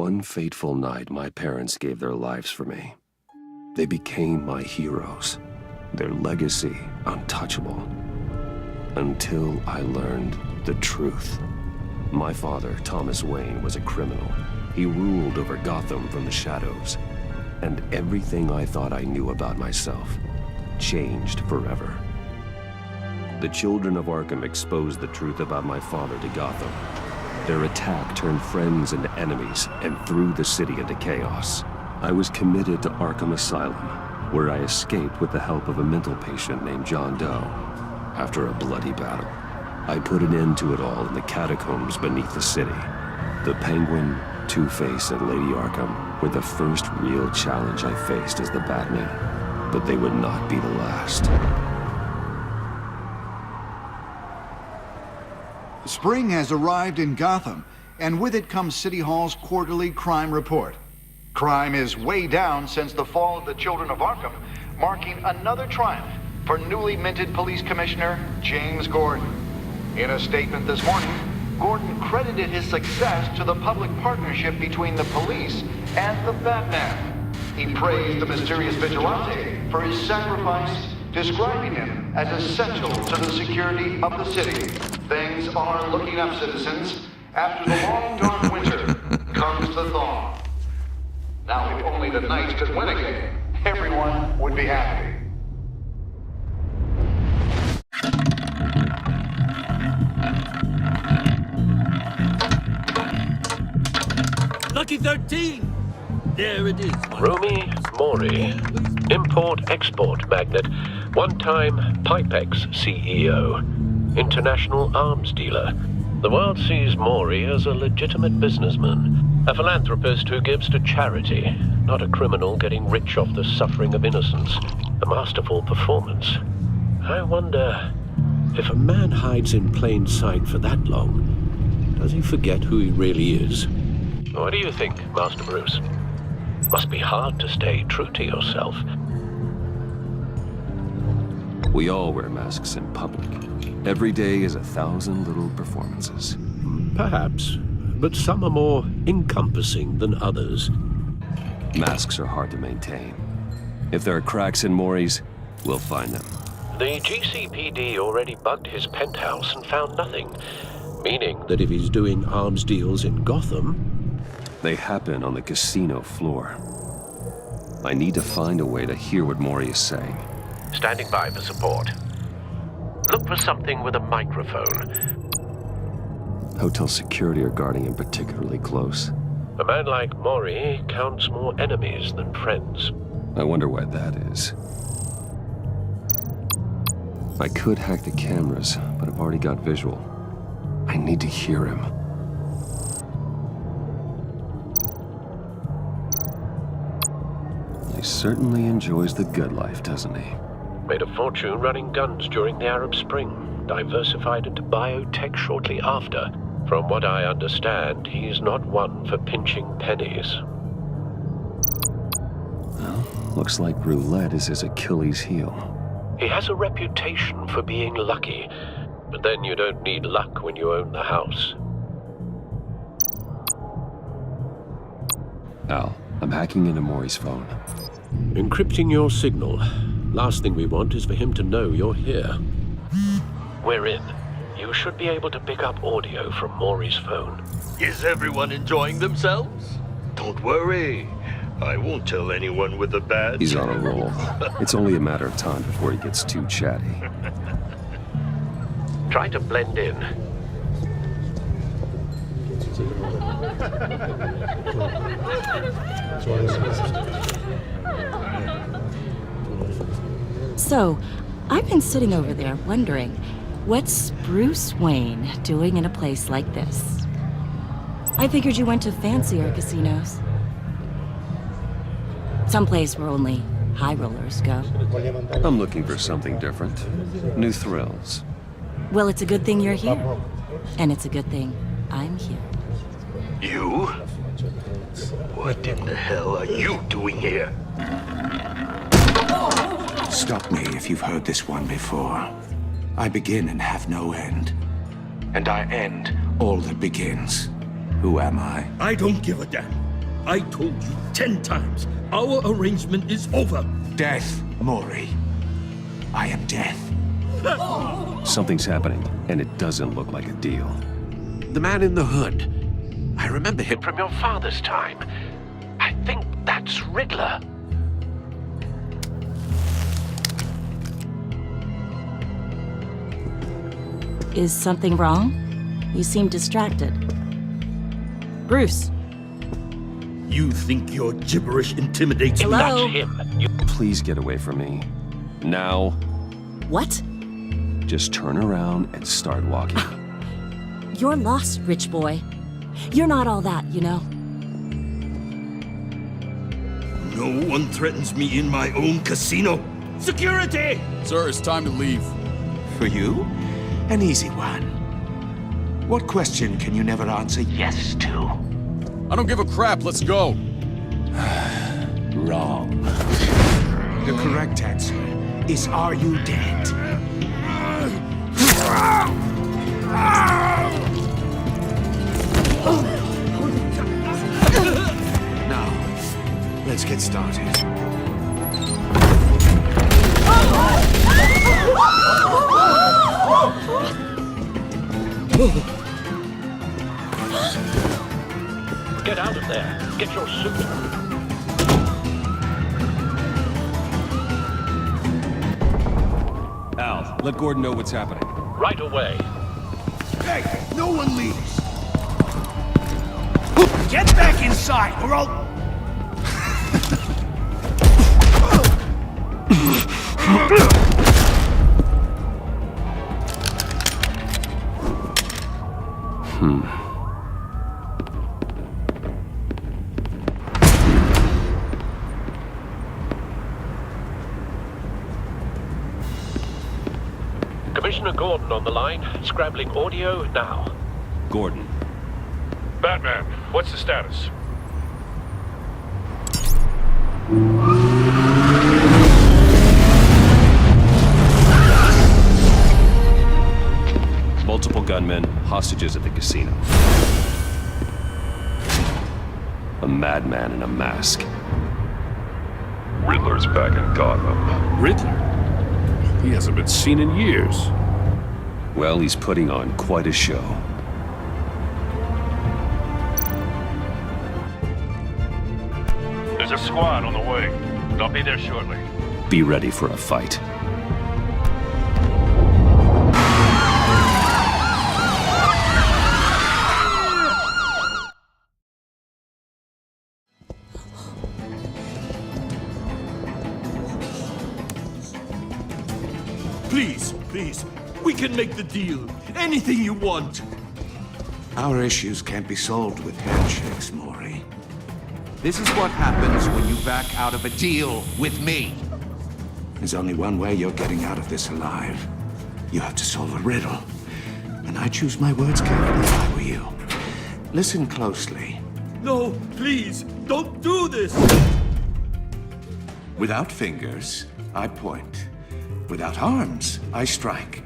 one fateful night, my parents gave their lives for me. They became my heroes, their legacy untouchable. Until I learned the truth. My father, Thomas Wayne, was a criminal. He ruled over Gotham from the shadows. And everything I thought I knew about myself changed forever. The children of Arkham exposed the truth about my father to Gotham. Their attack turned friends into enemies and threw the city into chaos. I was committed to Arkham Asylum, where I escaped with the help of a mental patient named John Doe. After a bloody battle, I put an end to it all in the catacombs beneath the city. The Penguin, Two-Face, and Lady Arkham were the first real challenge I faced as the Batman, but they would not be the last. Spring has arrived in Gotham, and with it comes City Hall's quarterly crime report. Crime is way down since the fall of the Children of Arkham, marking another triumph for newly minted Police Commissioner James Gordon. In a statement this morning, Gordon credited his success to the public partnership between the police and the Batman. He praised the mysterious vigilante for his sacrifice, describing him as essential to the security of the city. Things are looking up, citizens. After the long, dark winter comes the thaw. Now, if only the Knights could win again, everyone would be happy. Lucky 13! There it is. Romy Mori, import-export magnate, one-time Pipex CEO, international arms dealer. The world sees Mori as a legitimate businessman, a philanthropist who gives to charity, not a criminal getting rich off the suffering of innocence. A masterful performance. I wonder, if a man hides in plain sight for that long, does he forget who he really is? What do you think, Master Bruce? Must be hard to stay true to yourself. We all wear masks in public. Every day is 1,000 little performances. Perhaps, but some are more encompassing than others. Masks are hard to maintain. If there are cracks in Mori's, we'll find them. The GCPD already bugged his penthouse and found nothing, meaning that if he's doing arms deals in Gotham, they happen on the casino floor. I need to find a way to hear what Mori is saying. Standing by for support. Look for something with a microphone. Hotel security are guarding him particularly close. A man like Mori counts more enemies than friends. I wonder why that is. I could hack the cameras, but I've already got visual. I need to hear him. He certainly enjoys the good life, doesn't he? Made a fortune running guns during the Arab Spring, diversified into biotech shortly after. From what I understand, he's not one for pinching pennies. Well, looks like roulette is his Achilles heel. He has a reputation for being lucky, but then you don't need luck when you own the house. Al, I'm hacking into Mori's phone. Encrypting your signal. Last thing we want is for him to know you're here. We're in. You should be able to pick up audio from Mori's phone. Is everyone enjoying themselves? Don't worry. I won't tell anyone with a badge. He's on a roll. It's only a matter of time before he gets too chatty. Try to blend in. So, I've been sitting over there wondering, what's Bruce Wayne doing in a place like this? I figured you went to fancier casinos. Someplace where only high rollers go. I'm looking for something different. New thrills. Well, it's a good thing you're here. And it's a good thing I'm here. You? What in the hell are you doing here? Stop me if you've heard this one before. I begin and have no end. And I end all that begins. Who am I? I don't give a damn. I told you 10 times. Our arrangement is over. Death, Mori. I am death. Something's happening, and it doesn't look like a deal. The man in the hood. I remember him from your father's time. I think that's Riddler. Is something wrong? You seem distracted. Bruce. You think your gibberish intimidates me? Hello? Not him. Please get away from me. Now, What? just turn around and start walking. You're lost, rich boy. You're not all that, you know. No one threatens me in my own casino. Security! Sir, it's time to leave. For you, an easy one. What question can you never answer yes to? I don't give a crap. Let's go. Wrong. The correct answer is, are you dead? Now, let's get started. Get out of there. Get your suit. Al, let Gordon know what's happening. Right away. Hey, no one leaves. Get back inside, or I'll... Commissioner Gordon on the line. Scrambling audio now. Gordon, Batman, what's the status? multiple gunmen, hostages at the casino. A madman in a mask. Riddler's back in Gotham. Riddler? He hasn't been seen in years. Well, he's putting on quite a show. There's a squad on the way. They'll be there shortly. Be ready for a fight. Please, we can make the deal. Anything you want. Our issues can't be solved with handshakes, Mori. This is what happens when you back out of a deal with me. There's only one way you're getting out of this alive. You have to solve a riddle. And I choose my words carefully if I were you. Listen closely. No, please, don't do this. Without fingers, I point. Without arms, I strike.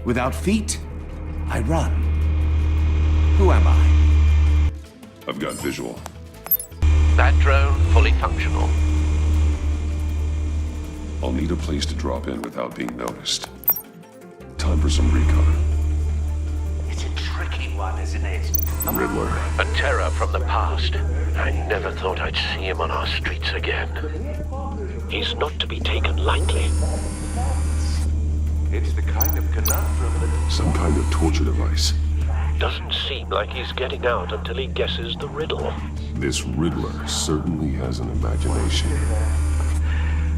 Without feet, I run. Who am I? I've got visual. That drone fully functional. I'll need a place to drop in without being noticed. Time for some recon. It's a tricky one, isn't it? Riddler. A terror from the past. I never thought I'd see him on our streets again. He's not to be taken lightly. It's the kind of conundrum that... Some kind of torture device. Doesn't seem like he's getting out until he guesses the riddle. This Riddler certainly has an imagination.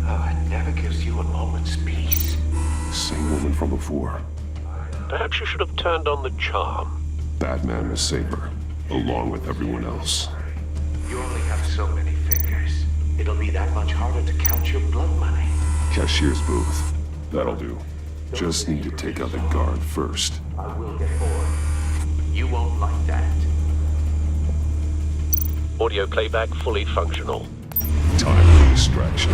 Oh, it never gives you a moment's peace. Same woman from before. Perhaps you should have turned on the charm. Batman will save her, along with everyone else. You only have so many fingers. It'll be that much harder to count your blood money. Cashier's booth. That'll do. Just need to take out the guard first. I will get bored. You won't like that. Audio playback fully functional. Time for distraction.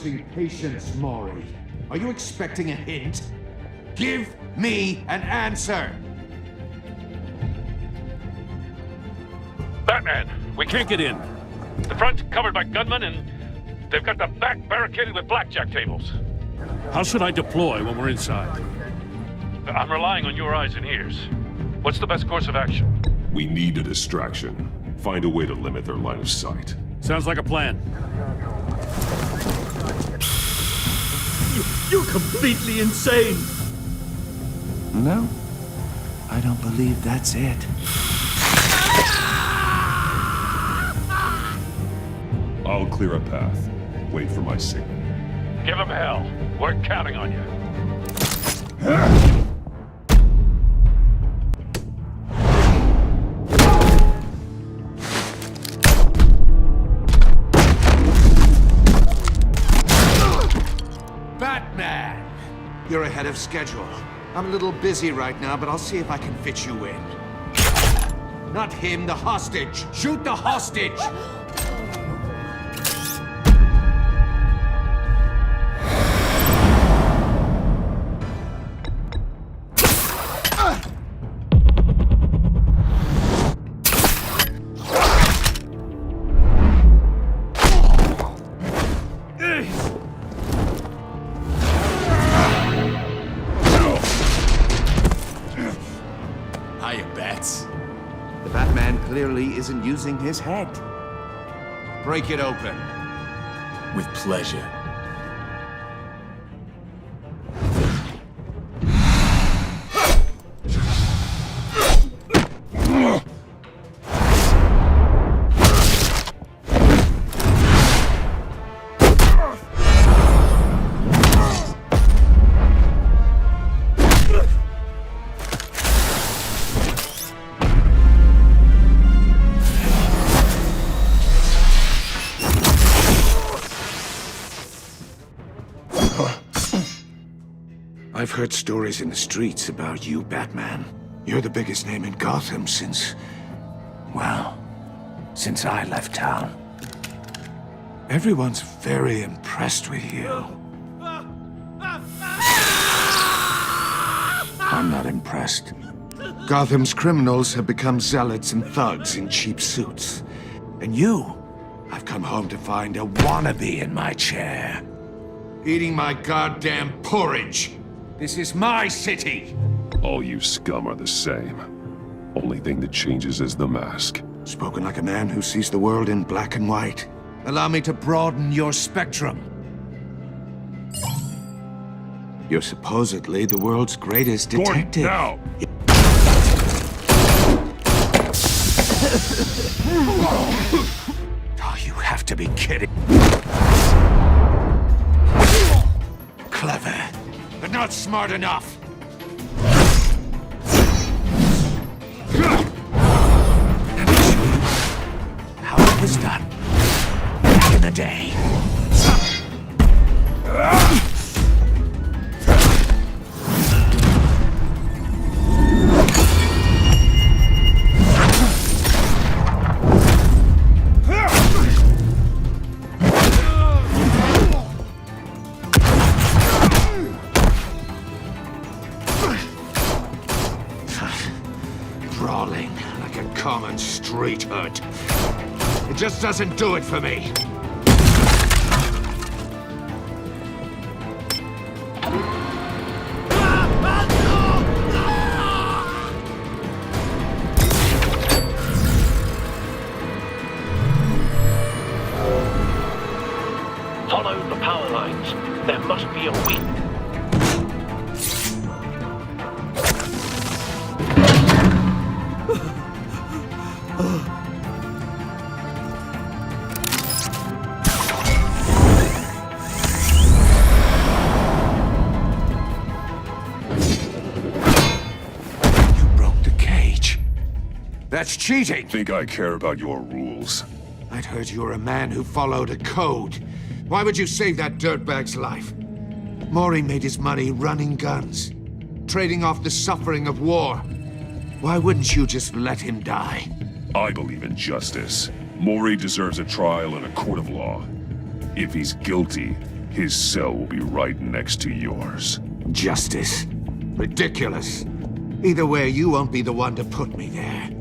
losing patience, Maury. Are you expecting a hint? Give me an answer! Batman, we can't get in. The front's covered by gunmen, and they've got the back barricaded with blackjack tables. How should I deploy when we're inside? I'm relying on your eyes and ears. What's the best course of action? We need a distraction. Find a way to limit their line of sight. Sounds like a plan. You're completely insane! No, I don't believe that's it. I'll clear a path. Wait for my signal. Give them hell. We're counting on you. Batman! You're ahead of schedule. I'm a little busy right now, but I'll see if I can fit you in. Not him, the hostage! Shoot the hostage! Hiya, Bats. The Batman clearly isn't using his head. Break it open. With pleasure. I've heard stories in the streets about you, Batman. You're the biggest name in Gotham since I left town. Everyone's very impressed with you. I'm not impressed. Gotham's criminals have become zealots and thugs in cheap suits. And you, I've come home to find a wannabe in my chair. Eating my goddamn porridge. This is my city! All you scum are the same. Only thing that changes is the mask. Spoken like a man who sees the world in black and white. Allow me to broaden your spectrum. You're supposedly the world's greatest detective. Gordon, now! Oh, you have to be kidding. Clever, but not smart enough. Let me show you how it was done back in the day. Brawling like a common street hood. It just doesn't do it for me. Follow the power lines. There must be a weak. You broke the cage. That's cheating. Think I care about your rules? I'd heard you were a man who followed a code. Why would you save that dirtbag's life? Maury made his money running guns, trading off the suffering of war. Why wouldn't you just let him die? I believe in justice. Maury deserves a trial in a court of law. If he's guilty, His cell will be right next to yours. Justice. Ridiculous. Either way, you won't be the one to put me there.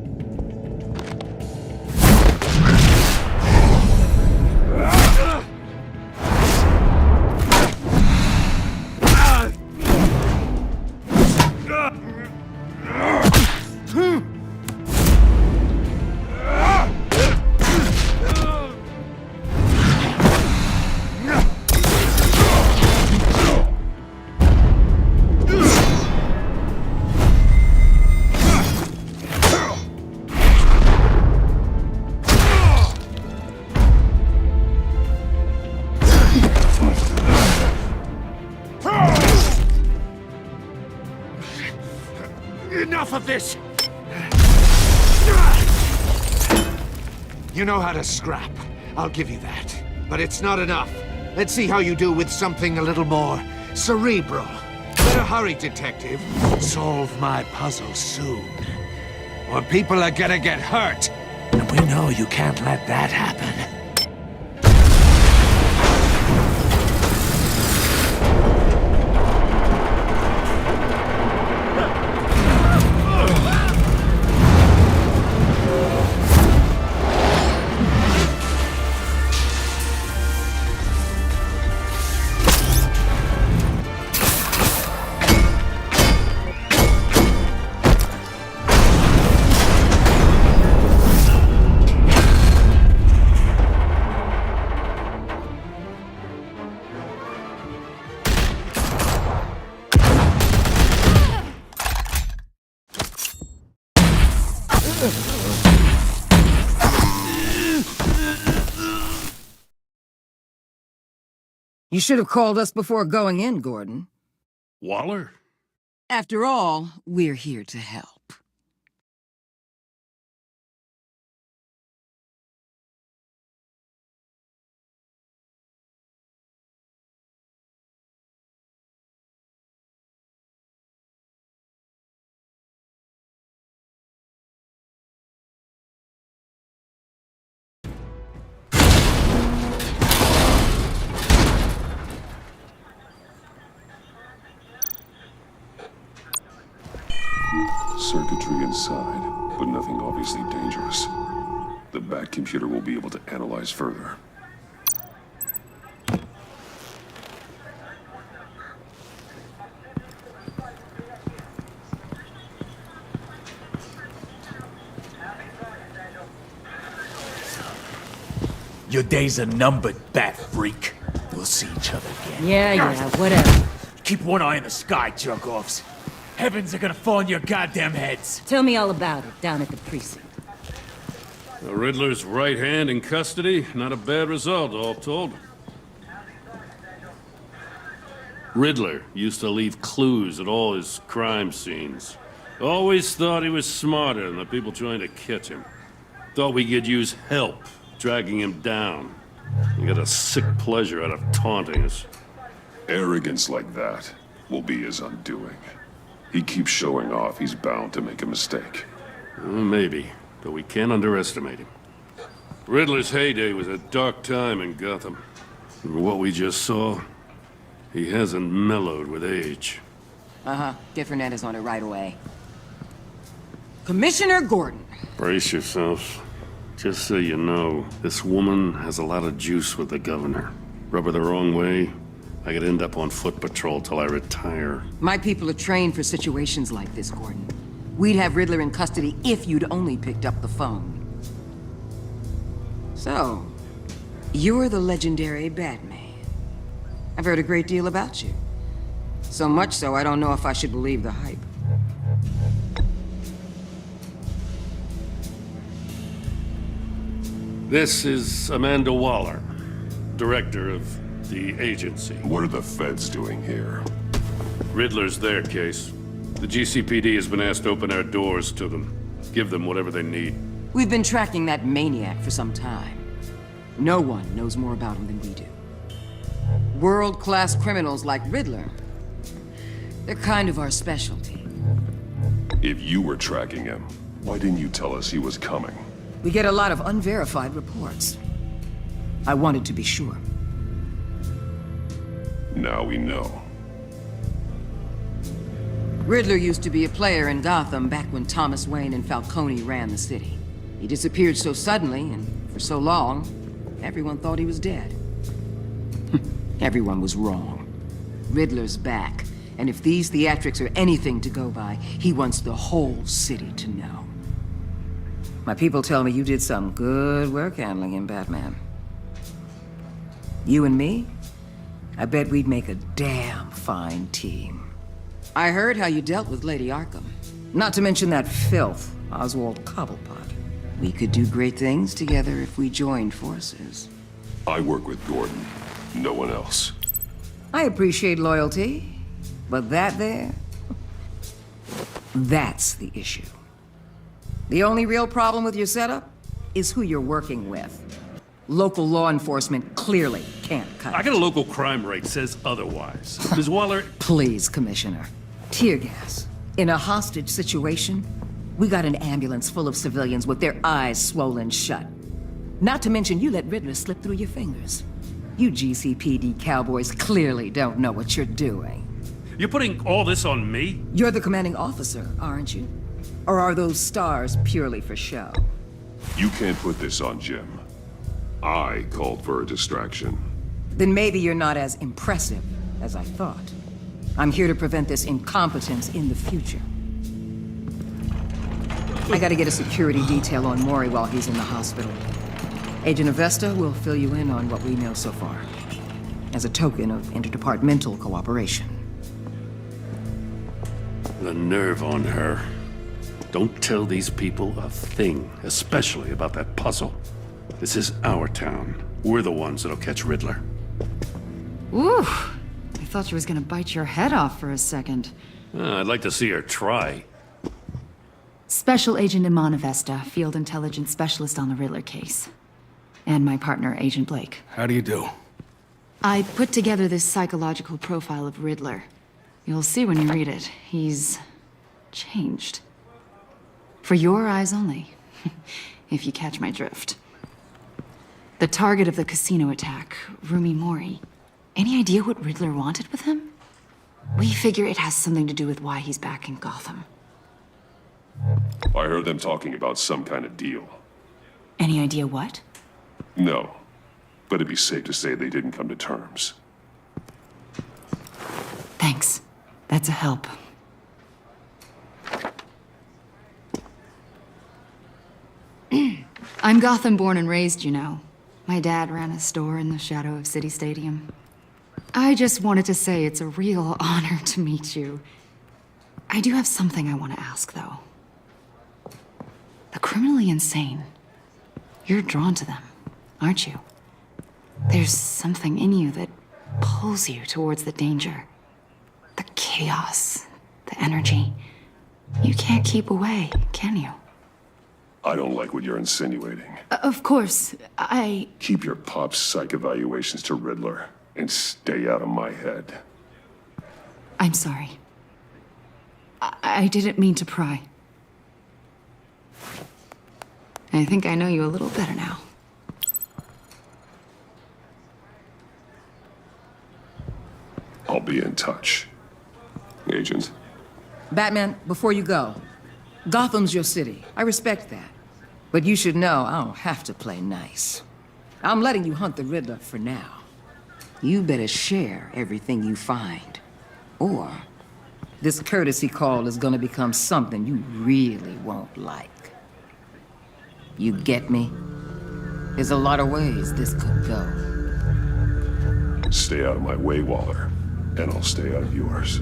Enough of this! You know how to scrap. I'll give you that. But it's not enough. Let's see how you do with something a little more cerebral. Better hurry, detective. Solve my puzzle soon. Or people are gonna get hurt. And we know you can't let that happen. You should have called us before going in, Gordon. Waller? After all, we're here to help. Circuitry inside, but nothing obviously dangerous. The Bat computer will be able to analyze further. Your days are numbered, Bat Freak. We'll see each other again. Yeah, whatever. Keep one eye in the sky, jerk-offs. Heavens are gonna fall on your goddamn heads. Tell me all about it down at the precinct. The Riddler's right hand in custody. Not a bad result, all told. Riddler used to leave clues at all his crime scenes. Always thought he was smarter than the people trying to catch him. Thought we could use help, dragging him down. He got a sick pleasure out of taunting us. Arrogance like that will be his undoing. He keeps showing off, he's bound to make a mistake. Maybe, but we can't underestimate him. Riddler's heyday was a dark time in Gotham. And what we just saw, he hasn't mellowed with age. Different Ed is on it right away. Commissioner Gordon. Brace yourselves. Just so you know, this woman has a lot of juice with the governor. Rub her the wrong way, I could end up on foot patrol till I retire. My people are trained for situations like this, Gordon. We'd have Riddler in custody if you'd only picked up the phone. So, you're the legendary Batman. I've heard a great deal about you. So much so, I don't know if I should believe the hype. This is Amanda Waller, director of the agency. What are the feds doing here? Riddler's their case. The GCPD has been asked to open our doors to them. Give them whatever they need. We've been tracking that maniac for some time. No one knows more about him than we do. World-class criminals like Riddler. They're kind of our specialty. If you were tracking him, why didn't you tell us he was coming? We get a lot of unverified reports. I wanted to be sure. Now we know. Riddler used to be a player in Gotham back when Thomas Wayne and Falcone ran the city. He disappeared so suddenly and for so long, everyone thought he was dead. Everyone was wrong. Riddler's back, and if these theatrics are anything to go by, he wants the whole city to know. My people tell me you did some good work handling him, Batman. You and me? I bet we'd make a damn fine team. I heard how you dealt with Lady Arkham. Not to mention that filth, Oswald Cobblepot. We could do great things together if we joined forces. I work with Gordon. No one else. I appreciate loyalty, but that there... that's the issue. The only real problem with your setup is who you're working with. Local law enforcement clearly can't cut I it. got a local crime rate says otherwise. Ms. Waller, Please, Commissioner. Tear gas. In a hostage situation, we got an ambulance full of civilians with their eyes swollen shut. Not to mention you let Riddler slip through your fingers. You GCPD cowboys clearly don't know what you're doing. you're putting all this on me? You're the commanding officer, aren't you? Or are those stars purely for show? You can't put this on Jim. I called for a distraction. Then maybe you're not as impressive as I thought. I'm here to prevent this incompetence in the future. I gotta get a security detail on Mori while he's in the hospital. Agent Avesta will fill you in on what we know so far, as a token of interdepartmental cooperation. The nerve on her. Don't tell these people a thing, especially about that puzzle. This is our town. We're the ones that'll catch Riddler. Ooh, I thought she was gonna bite your head off for a second. I'd like to see her try. Special Agent Iman Avesta, Field Intelligence Specialist on the Riddler case. And my partner, Agent Blake. How do you do? I put together this psychological profile of Riddler. You'll see when you read it. He's changed. For your eyes only, if you catch my drift. The target of the casino attack, Rumi Mori. Any idea what Riddler wanted with him? We figure it has something to do with why he's back in Gotham. I heard them talking about some kind of deal. Any idea what? No, but it'd be safe to say they didn't come to terms. Thanks. That's a help. I'm Gotham born and raised, you know. My dad ran a store in the shadow of City Stadium. I just wanted to say it's a real honor to meet you. I do have something I want to ask, though. The criminally insane. You're drawn to them, aren't you? There's something in you that pulls you towards the danger. The chaos, the energy. You can't keep away, can you? I don't like what you're insinuating. Of course, I... Keep your pop psych evaluations to Riddler and stay out of my head. I'm sorry. I didn't mean to pry. I think I know you a little better now. I'll be in touch. Agent. Batman, before you go, Gotham's your city. I respect that. But you should know I don't have to play nice. I'm letting you hunt the Riddler for now. You better share everything you find. Or this courtesy call is gonna become something you really won't like. You get me? There's a lot of ways this could go. Stay out of my way, Waller, and I'll stay out of yours.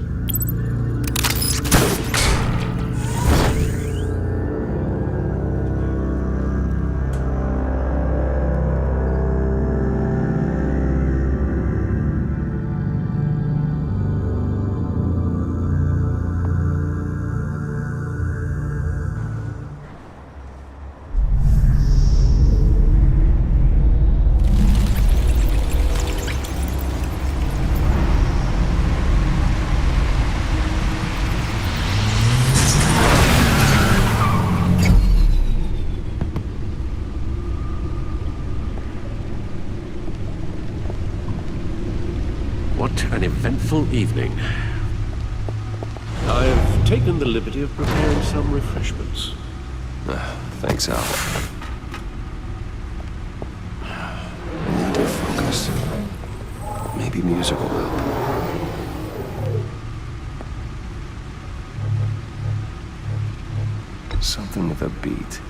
What an eventful evening. I've taken the liberty of preparing some refreshments. Thanks, Al. I need to focus. Maybe music will help. Something with a beat.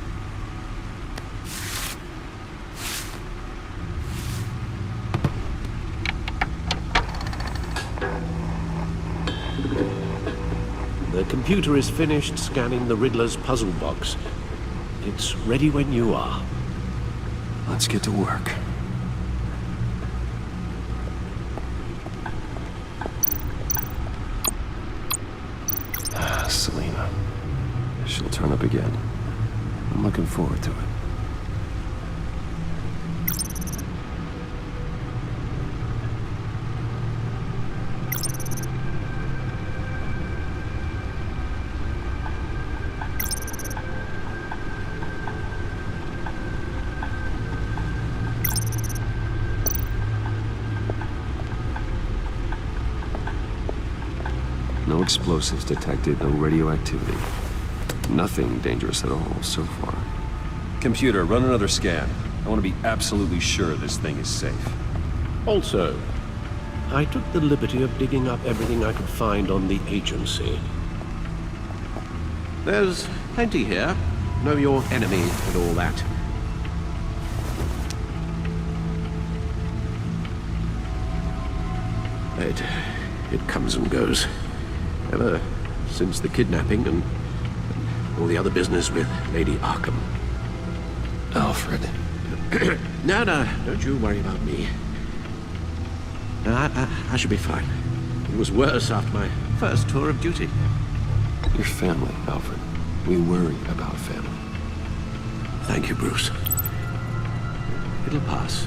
The computer is finished scanning the Riddler's puzzle box. It's ready when you are. Let's get to work. Selena. She'll turn up again. I'm looking forward to it. No explosives detected, no radioactivity. Nothing dangerous at all so far. Computer, run another scan. I want to be absolutely sure this thing is safe. Also, I took the liberty of digging up everything I could find on the agency. There's plenty here. Know your enemy and all that. It comes and goes. Ever since the kidnapping and all the other business with Lady Arkham. Alfred. No, don't you worry about me. I should be fine. It was worse after my first tour of duty. Your family, Alfred. We worry about family. Thank you, Bruce. It'll pass.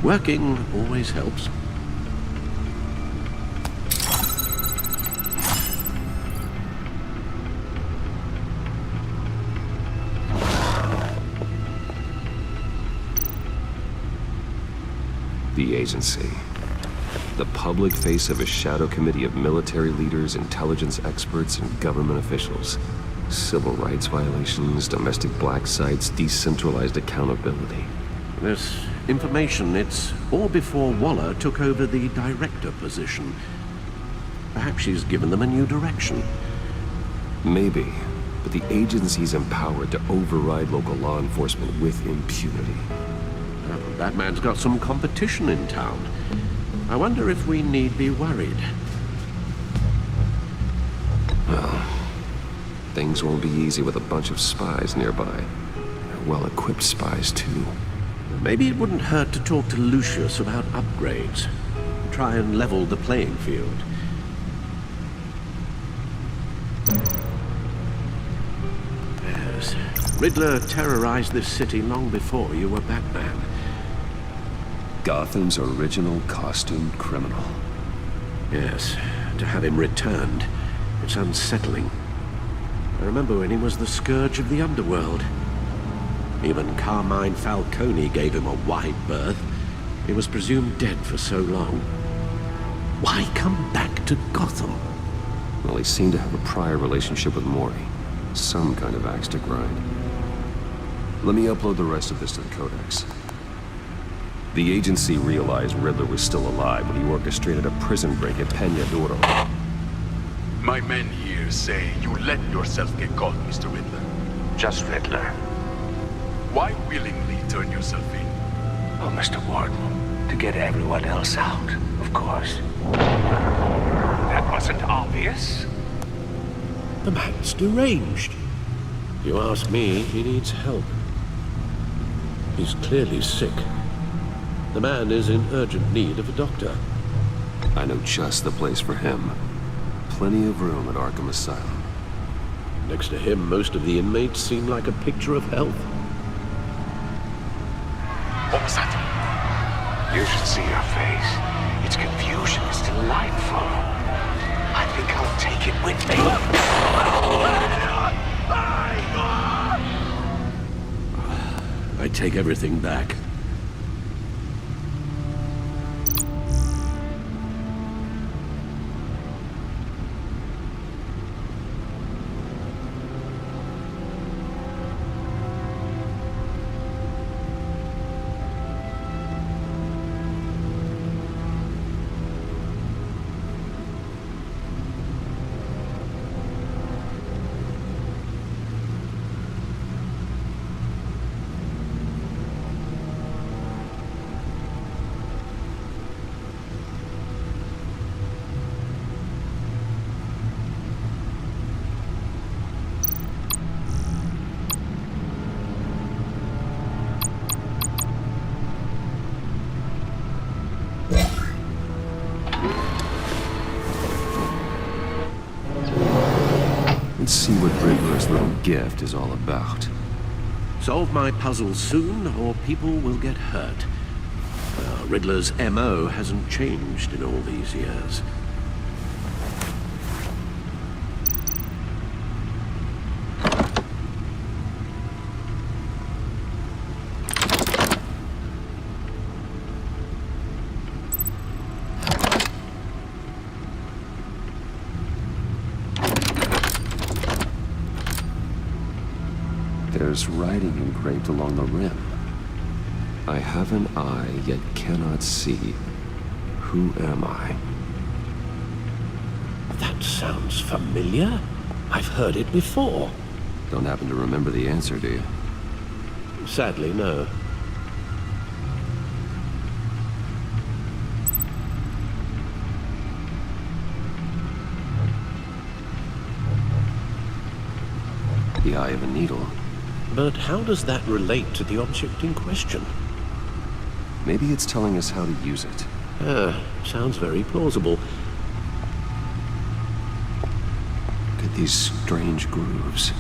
Working always helps. The agency. The public face of a shadow committee of military leaders, intelligence experts, and government officials. Civil rights violations, domestic black sites, decentralized accountability. This information, it's all before Waller took over the director position. Perhaps she's given them a new direction. Maybe, but the agency's empowered to override local law enforcement with impunity. Batman's got some competition in town. I wonder if we need be worried. Well, things won't be easy with a bunch of spies nearby. Well-equipped spies, too. Maybe it wouldn't hurt to talk to Lucius about upgrades. Try and level the playing field. Yes. Riddler terrorized this city long before you were Batman. Gotham's original costumed criminal. Yes, to have him returned, it's unsettling. I remember when he was the scourge of the underworld. Even Carmine Falcone gave him a wide berth. He was presumed dead for so long. Why come back to Gotham? Well, he seemed to have a prior relationship with Mori. Some kind of axe to grind. Let me upload the rest of this to the Codex. The agency realized Riddler was still alive when he orchestrated a prison break at Peña Duro. My men here say you let yourself get caught, Mr. Riddler. Just Riddler. Why willingly turn yourself in? Oh, Mr. Warden, to get everyone else out, of course. That wasn't obvious. The man's deranged. If you ask me, he needs help. He's clearly sick. The man is in urgent need of a doctor. I know just the place for him. Plenty of room at Arkham Asylum. Next to him, most of the inmates seem like a picture of health. What was that? You should see her face. Its confusion is delightful. I think I'll take it with me. I take everything back. Let's see what Riddler's little gift is all about. Solve my puzzle soon, or people will get hurt. Riddler's MO hasn't changed in all these years. There's writing engraved along the rim. I have an eye, yet cannot see. Who am I? That sounds familiar. I've heard it before. Don't happen to remember the answer, do you? Sadly, no. The eye of a needle. But how does that relate to the object in question? Maybe it's telling us how to use it. Sounds very plausible. Look at these strange grooves.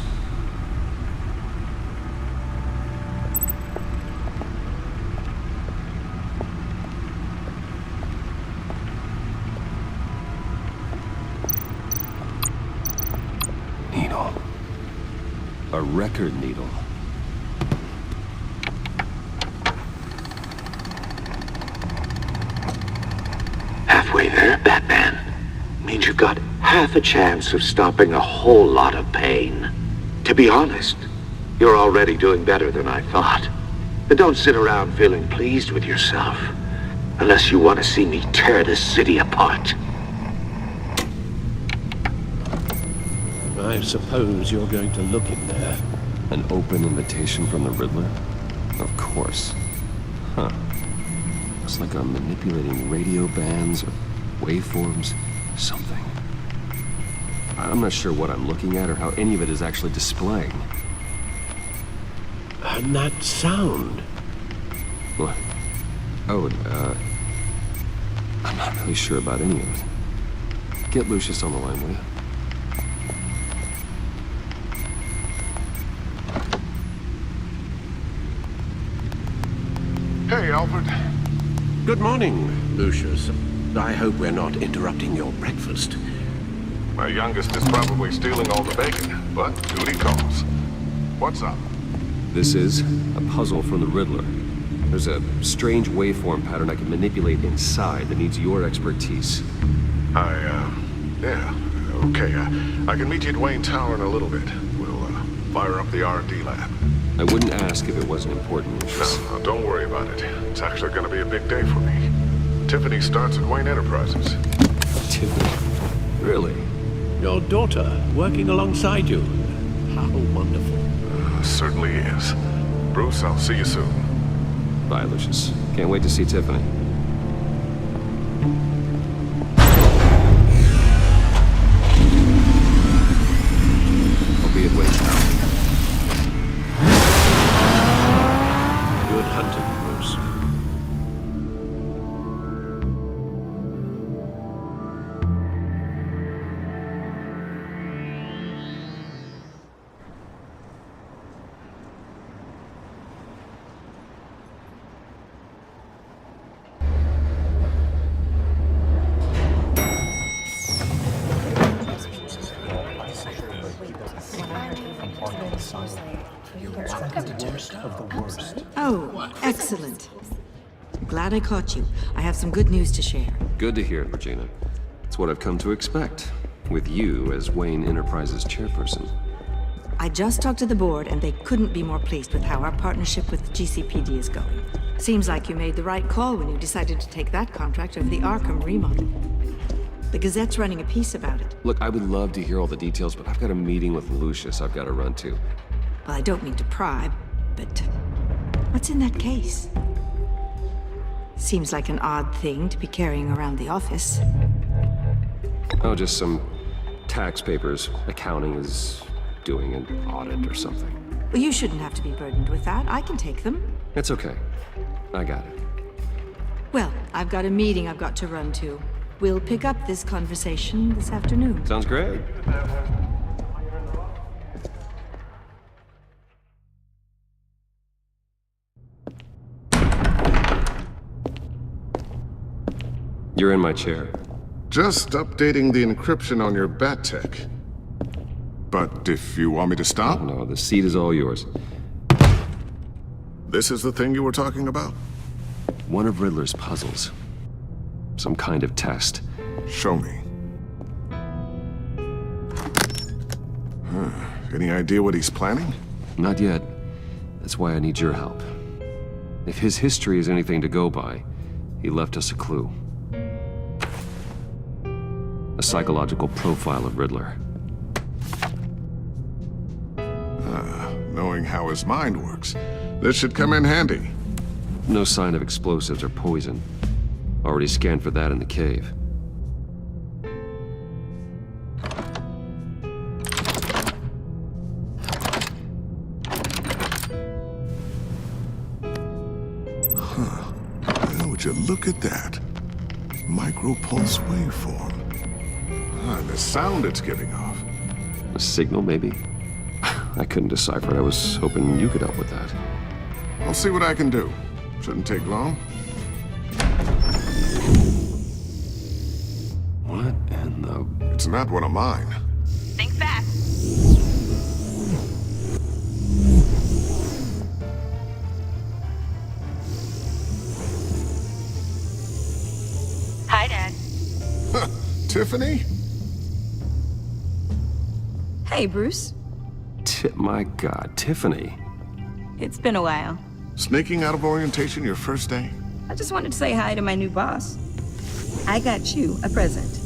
Needle. A record needle. Halfway there, Batman. Means you've got half a chance of stopping a whole lot of pain. To be honest, you're already doing better than I thought. But don't sit around feeling pleased with yourself. Unless you want to see me tear this city apart. I suppose you're going to look in there. An open invitation from the Riddler? Of course. Huh. Looks like I'm manipulating radio bands or waveforms, something. I'm not sure what I'm looking at or how any of it is actually displaying. And that sound. What? Oh, I'm not really sure about any of it. Get Lucius on the line, will you? Hey, Alfred. Good morning, Lucius. I hope we're not interrupting your breakfast. My youngest is probably stealing all the bacon, but duty calls. What's up? This is a puzzle from the Riddler. There's a strange waveform pattern I can manipulate inside that needs your expertise. Yeah, okay. I can meet you at Wayne Tower in a little bit. We'll, fire up the R&D lab. I wouldn't ask if it wasn't important, Lucius. No, don't worry about it. It's actually gonna be a big day for me. Tiffany starts at Wayne Enterprises. Tiffany? Really? Your daughter, working alongside you. How wonderful. Certainly is. Bruce, I'll see you soon. Bye, Lucius. Can't wait to see Tiffany. I'll be at Wayne Tower. Good hunting, Bruce. Oh, excellent. Glad I caught you. I have some good news to share. Good to hear it, Regina. It's what I've come to expect, with you as Wayne Enterprises chairperson. I just talked to the board, and they couldn't be more pleased with how our partnership with GCPD is going. Seems like you made the right call when you decided to take that contract over the Arkham remodel. The Gazette's running a piece about it. Look, I would love to hear all the details, but I've got a meeting with Lucius I've got to run to. Well, I don't mean to pry, but what's in that case? Seems like an odd thing to be carrying around the office. Oh, just some tax papers. Accounting is doing an audit or something. Well, you shouldn't have to be burdened with that. I can take them. It's okay. I got it. Well, I've got a meeting I've got to run to. We'll pick up this conversation this afternoon. Sounds great. you're in my chair. Just updating the encryption on your bat tech. But if you want me to stop? No, the seat is all yours. This is the thing you were talking about? One of Riddler's puzzles. Some kind of test. Show me. Any idea what he's planning? Not yet. That's why I need your help. If his history is anything to go by, he left us a clue. A psychological profile of Riddler. Knowing how his mind works, this should come in handy. No sign of explosives or poison. Already scanned for that in the cave. Well, would you look at that? Micropulse waveform. And the sound it's giving off. A signal, maybe? I couldn't decipher it. I was hoping you could help with that. I'll see what I can do. Shouldn't take long. What in the... It's not one of mine. Think fast. Hi, Dad. Tiffany? Hey, Bruce. My God, Tiffany. It's been a while. Sneaking out of orientation your first day? I just wanted to say hi to my new boss. I got you a present.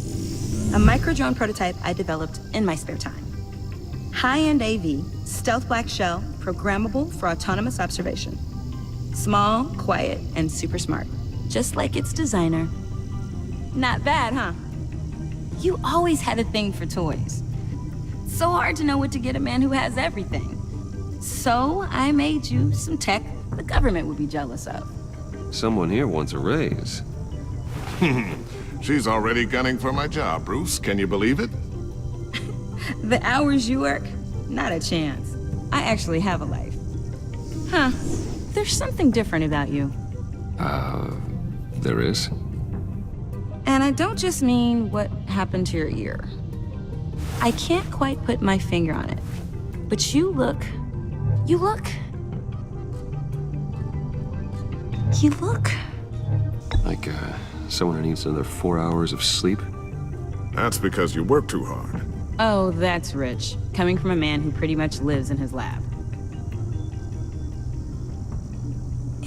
A micro-drone prototype I developed in my spare time. High-end AV, stealth black shell, programmable for autonomous observation. Small, quiet, and super smart. Just like its designer. Not bad, huh? You always had a thing for toys. So hard to know what to get a man who has everything. So I made you some tech the government would be jealous of. Someone here wants a raise. She's already gunning for my job, Bruce. Can you believe it? The hours you work? Not a chance. I actually have a life. Huh. There's something different about you. There is? And I don't just mean what happened to your ear. I can't quite put my finger on it. But you look... Like, someone who needs another 4 hours of sleep? That's because you work too hard. Oh, that's rich. Coming from a man who pretty much lives in his lab.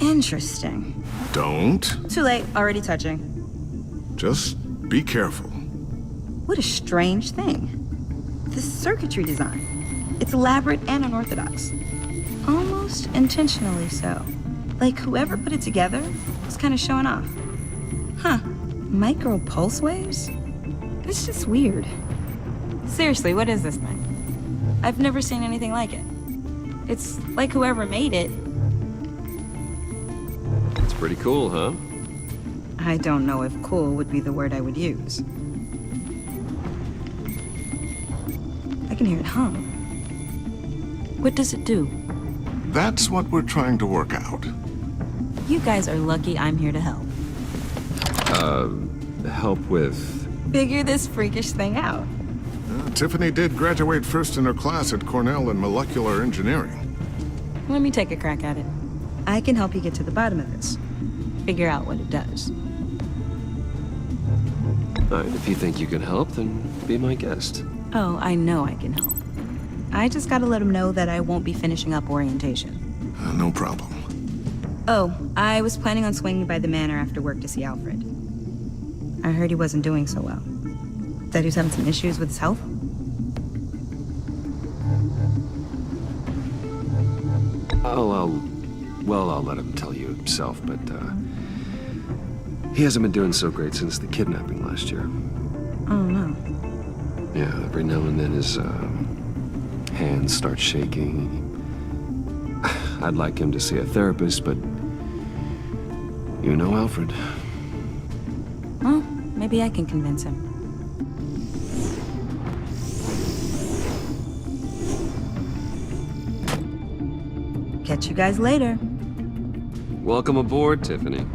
Interesting. Don't. Too late, already touching. Just be careful. What a strange thing. The circuitry design. It's elaborate and unorthodox. Almost intentionally so. Like whoever put it together was kind of showing off. Huh. Micro pulse waves? It's just weird. Seriously, what is this thing? I've never seen anything like it. It's like whoever made it. It's pretty cool, huh? I don't know if cool would be the word I would use. I can hear it hum. What does it do? That's what we're trying to work out. You guys are lucky I'm here to help. Help with... Figure this freakish thing out. Tiffany did graduate first in her class at Cornell in molecular engineering. Let me take a crack at it. I can help you get to the bottom of this. Figure out what it does. If you think you can help, then be my guest. Oh, I know I can help. I just gotta let him know that I won't be finishing up orientation. No problem. Oh, I was planning on swinging by the manor after work to see Alfred. I heard he wasn't doing so well. That he was having some issues with his health. I'll let him tell you himself, but, he hasn't been doing so great since the kidnapping last year. Oh, no. Yeah, every now and then his, hands start shaking. I'd like him to see a therapist, but you know Alfred. Well, maybe I can convince him. Catch you guys later. Welcome aboard, Tiffany.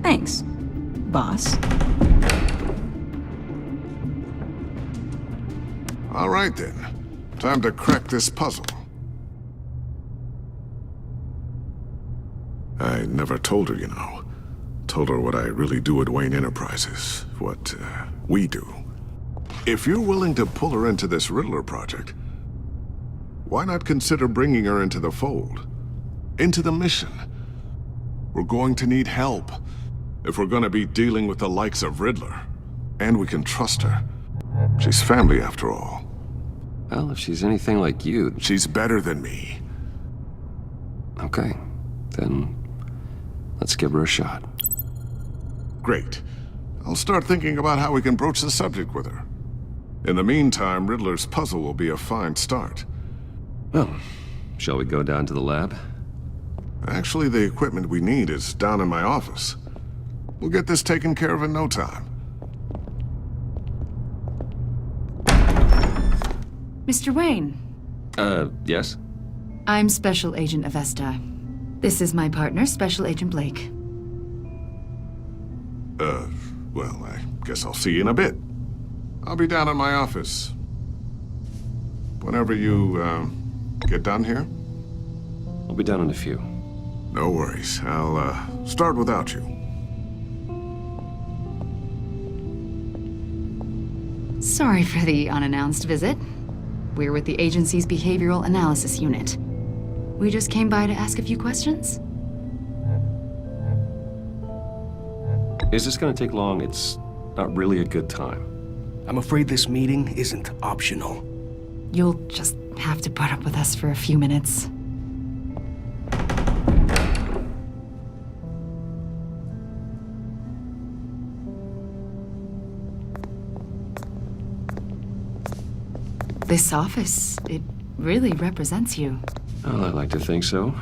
Thanks, boss. All right then. Time to crack this puzzle. I never told her, you know. Told her what I really do at Wayne Enterprises. What, we do. If you're willing to pull her into this Riddler project, why not consider bringing her into the fold? Into the mission? We're going to need help if we're gonna be dealing with the likes of Riddler. And we can trust her. She's family after all. Well, if she's anything like you... She's better than me. Okay, then let's give her a shot. Great. I'll start thinking about how we can broach the subject with her. In the meantime, Riddler's puzzle will be a fine start. Well, shall we go down to the lab? Actually, the equipment we need is down in my office. We'll get this taken care of in no time. Mr. Wayne. Yes? I'm Special Agent Avesta. This is my partner, Special Agent Blake. Well, I guess I'll see you in a bit. I'll be down in my office. Whenever you, get done here? I'll be down in a few. No worries. I'll, start without you. Sorry for the unannounced visit. We're with the agency's Behavioral Analysis Unit. We just came by to ask a few questions. Is this gonna take long? It's not really a good time. I'm afraid this meeting isn't optional. You'll just have to put up with us for a few minutes. This office, it really represents you. Well, I'd like to think so.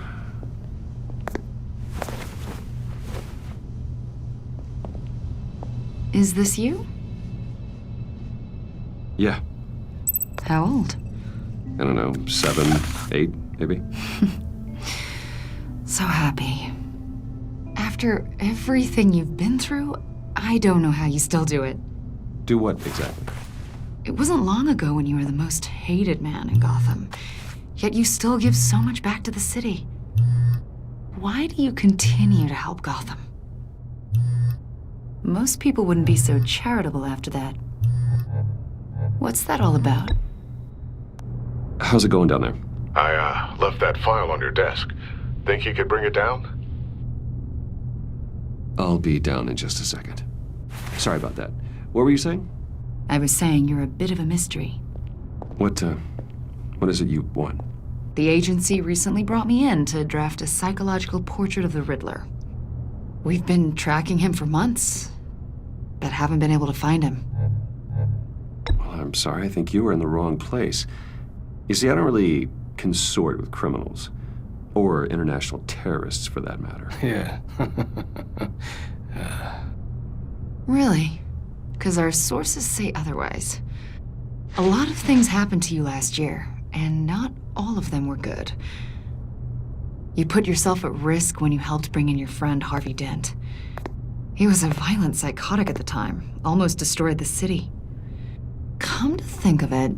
Is this you? Yeah. How old? I don't know, 7, 8, maybe? So happy. After everything you've been through, I don't know how you still do it. Do what exactly? It wasn't long ago when you were the most hated man in Gotham, yet you still give so much back to the city. Why do you continue to help Gotham? Most people wouldn't be so charitable after that. What's that all about? How's it going down there? I, left that file on your desk. Think you could bring it down? I'll be down in just a second. Sorry about that. What were you saying? I was saying you're a bit of a mystery. What is it you want? The agency recently brought me in to draft a psychological portrait of the Riddler. We've been tracking him for months, but haven't been able to find him. Well, I'm sorry, I think you were in the wrong place. You see, I don't really consort with criminals. Or international terrorists, for that matter. Yeah. Really? Because our sources say otherwise. A lot of things happened to you last year, and not all of them were good. You put yourself at risk when you helped bring in your friend Harvey Dent. He was a violent psychotic at the time, almost destroyed the city. Come to think of it,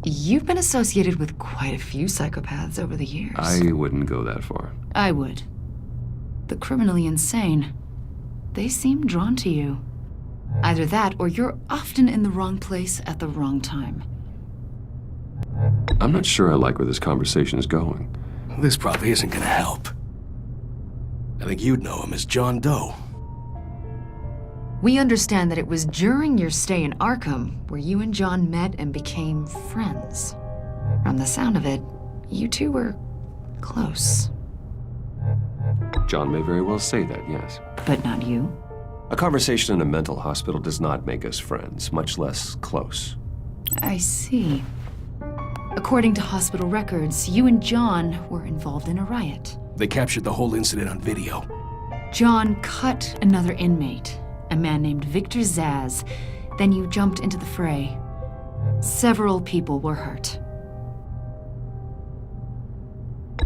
you've been associated with quite a few psychopaths over the years. I wouldn't go that far. I would. The criminally insane, they seem drawn to you. Either that, or you're often in the wrong place at the wrong time. I'm not sure I like where this conversation is going. This probably isn't gonna help. I think you'd know him as John Doe. We understand that it was during your stay in Arkham where you and John met and became friends. From the sound of it, you two were close. John may very well say that, yes. But not you. A conversation in a mental hospital does not make us friends, much less close. I see. According to hospital records, you and John were involved in a riot. They captured the whole incident on video. John cut another inmate, a man named Victor Zsasz. Then you jumped into the fray. Several people were hurt.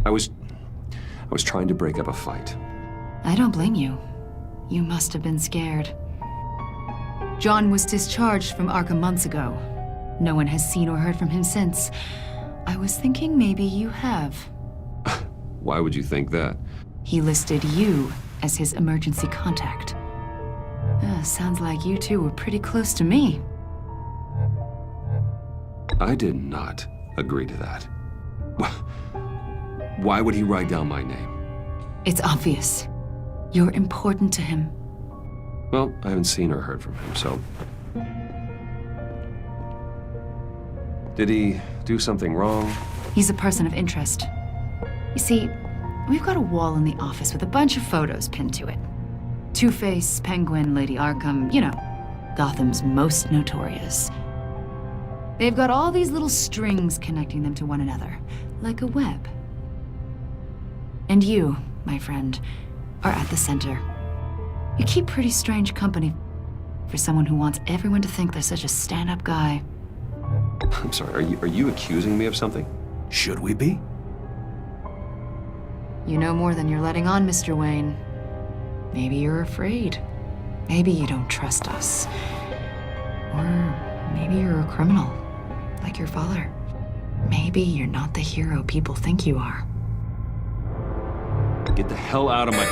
I was trying to break up a fight. I don't blame you. You must have been scared. John was discharged from Arkham months ago. No one has seen or heard from him since. I was thinking maybe you have. Why would you think that? He listed you as his emergency contact. Sounds like you two were pretty close to me. I did not agree to that. Why would he write down my name? It's obvious. You're important to him. Well, I haven't seen or heard from him, so... Did he do something wrong? He's a person of interest. You see, we've got a wall in the office with a bunch of photos pinned to it. Two-Face, Penguin, Lady Arkham, you know, Gotham's most notorious. They've got all these little strings connecting them to one another, like a web. And you, my friend, are at the center. You keep pretty strange company for someone who wants everyone to think they're such a stand-up guy. I'm sorry, are you accusing me of something? Should we be? You know more than you're letting on, Mr. Wayne. Maybe you're afraid. Maybe you don't trust us. Or maybe you're a criminal, like your father. Maybe you're not the hero people think you are. Get the hell out of my...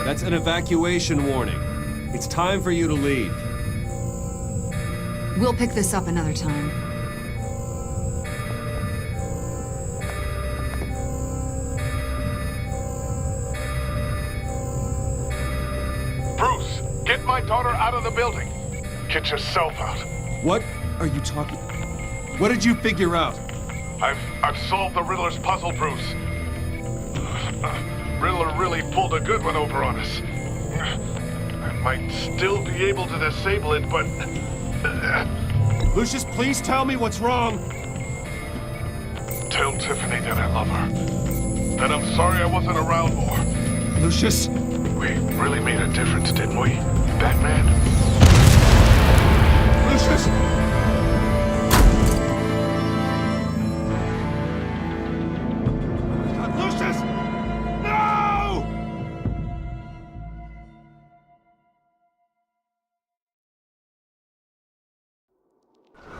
That's an evacuation warning. It's time for you to leave. We'll pick this up another time. Bruce, get my daughter out of the building. Get yourself out. What are you talking... What did you figure out? I've solved the Riddler's puzzle, Bruce. Riddler really pulled a good one over on us. I might still be able to disable it, but... Lucius, please tell me what's wrong. Tell Tiffany that I love her. That I'm sorry I wasn't around more. Lucius? We really made a difference, didn't we, Batman? Lucius!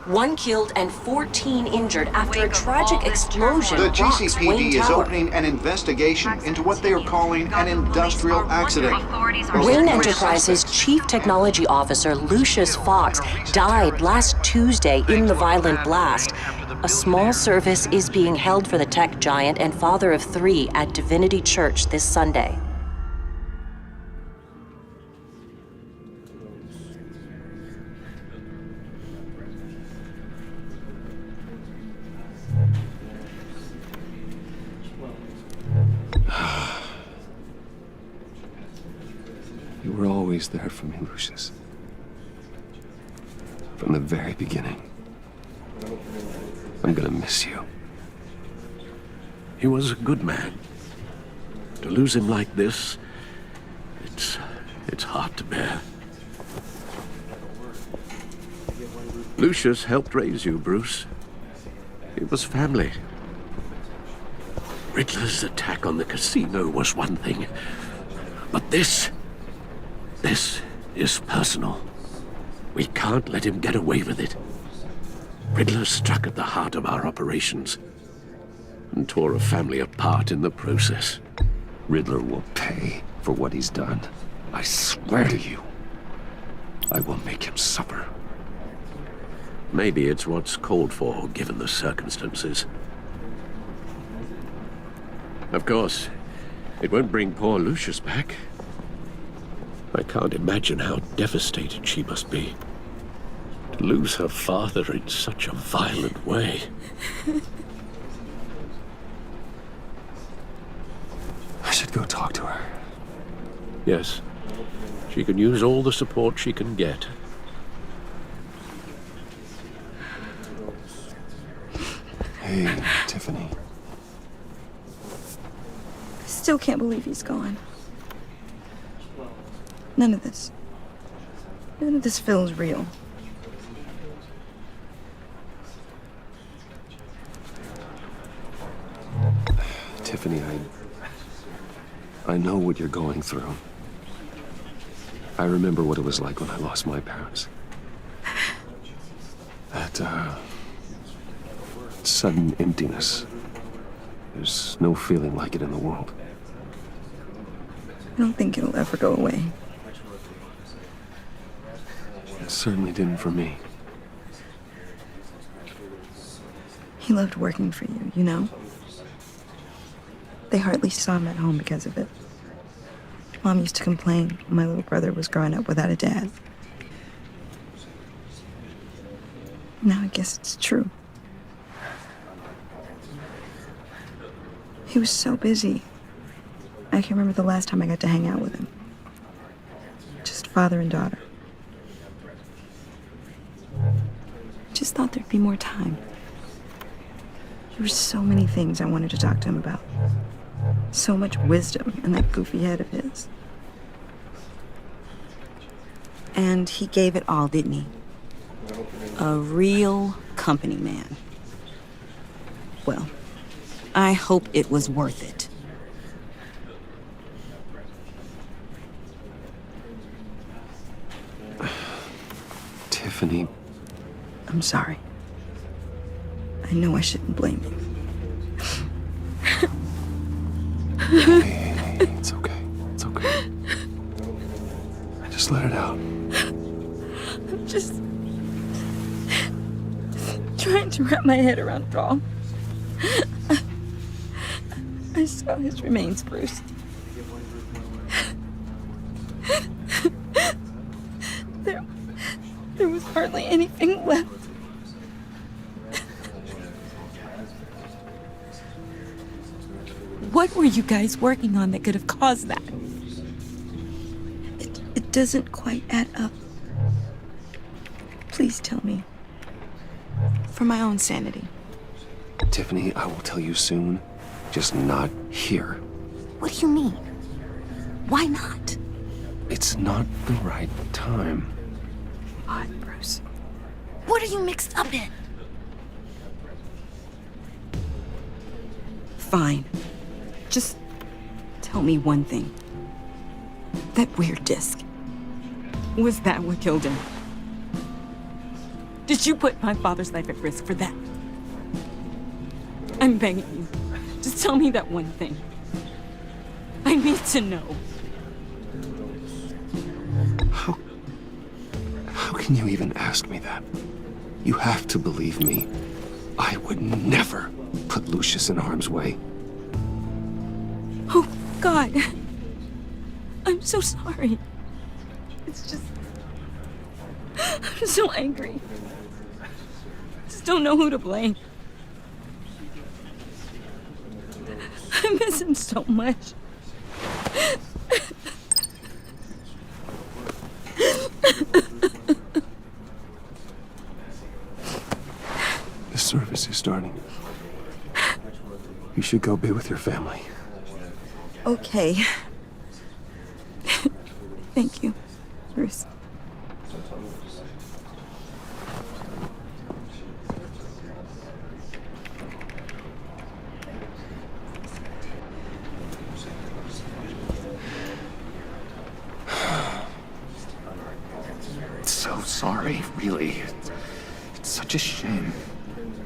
One killed and 14 injured after a tragic explosion. The rocks GCPD Wayne is Tower. opening an investigation into what they are calling an industrial accident. Wayne Enterprises' Chief Technology Officer Lucius Fox died last Tuesday in the violent blast. A small service is being held for the tech giant and father of 3 at Divinity Church this Sunday. You were always there for me, Lucius. From the very beginning. I'm gonna miss you. He was a good man. To lose him like this, it's hard to bear. Lucius helped raise you, Bruce. It was family. Riddler's attack on the casino was one thing, but this is personal. We can't let him get away with it. Riddler struck at the heart of our operations and tore a family apart in the process. Riddler will pay for what he's done. I swear to you. I will make him suffer. Maybe it's what's called for, given the circumstances. Of course, it won't bring poor Lucius back. I can't imagine how devastated she must be. To lose her father in such a violent way. I should go talk to her. Yes. She can use all the support she can get. Hey, Tiffany. Still can't believe he's gone. None of this feels real. Tiffany, I know what you're going through. I remember what it was like when I lost my parents. That, sudden emptiness. There's no feeling like it in the world. I don't think it'll ever go away. It certainly didn't for me. He loved working for you, you know? They hardly saw him at home because of it. Mom used to complain when my little brother was growing up without a dad. Now I guess it's true. He was so busy. I can't remember the last time I got to hang out with him. Just father and daughter. Just thought there'd be more time. There were so many things I wanted to talk to him about. So much wisdom in that goofy head of his. And he gave it all, didn't he? A real company man. Well, I hope it was worth it. Tiffany. I'm sorry. I know I shouldn't blame you. Hey, it's okay. It's okay. Just let it out. I'm just trying to wrap my head around it all. I saw his remains, Bruce. There was hardly anything left. What were you guys working on that could have caused that? It doesn't quite add up. Please tell me. For my own sanity. Tiffany, I will tell you soon. Just not here. What do you mean? Why not? It's not the right time. What, Bruce? What are you mixed up in? Fine. Just tell me one thing. That weird disc. Was that what killed him? Did you put my father's life at risk for that? I'm begging you. Just tell me that one thing. I need to know. How can you even ask me that? You have to believe me. I would never put Lucius in harm's way. Oh, God. I'm so sorry. It's just... I'm so angry. Just don't know who to blame. I miss him so much. The service is starting. You should go be with your family. Okay. Thank you, Bruce. So sorry, really. It's such a shame.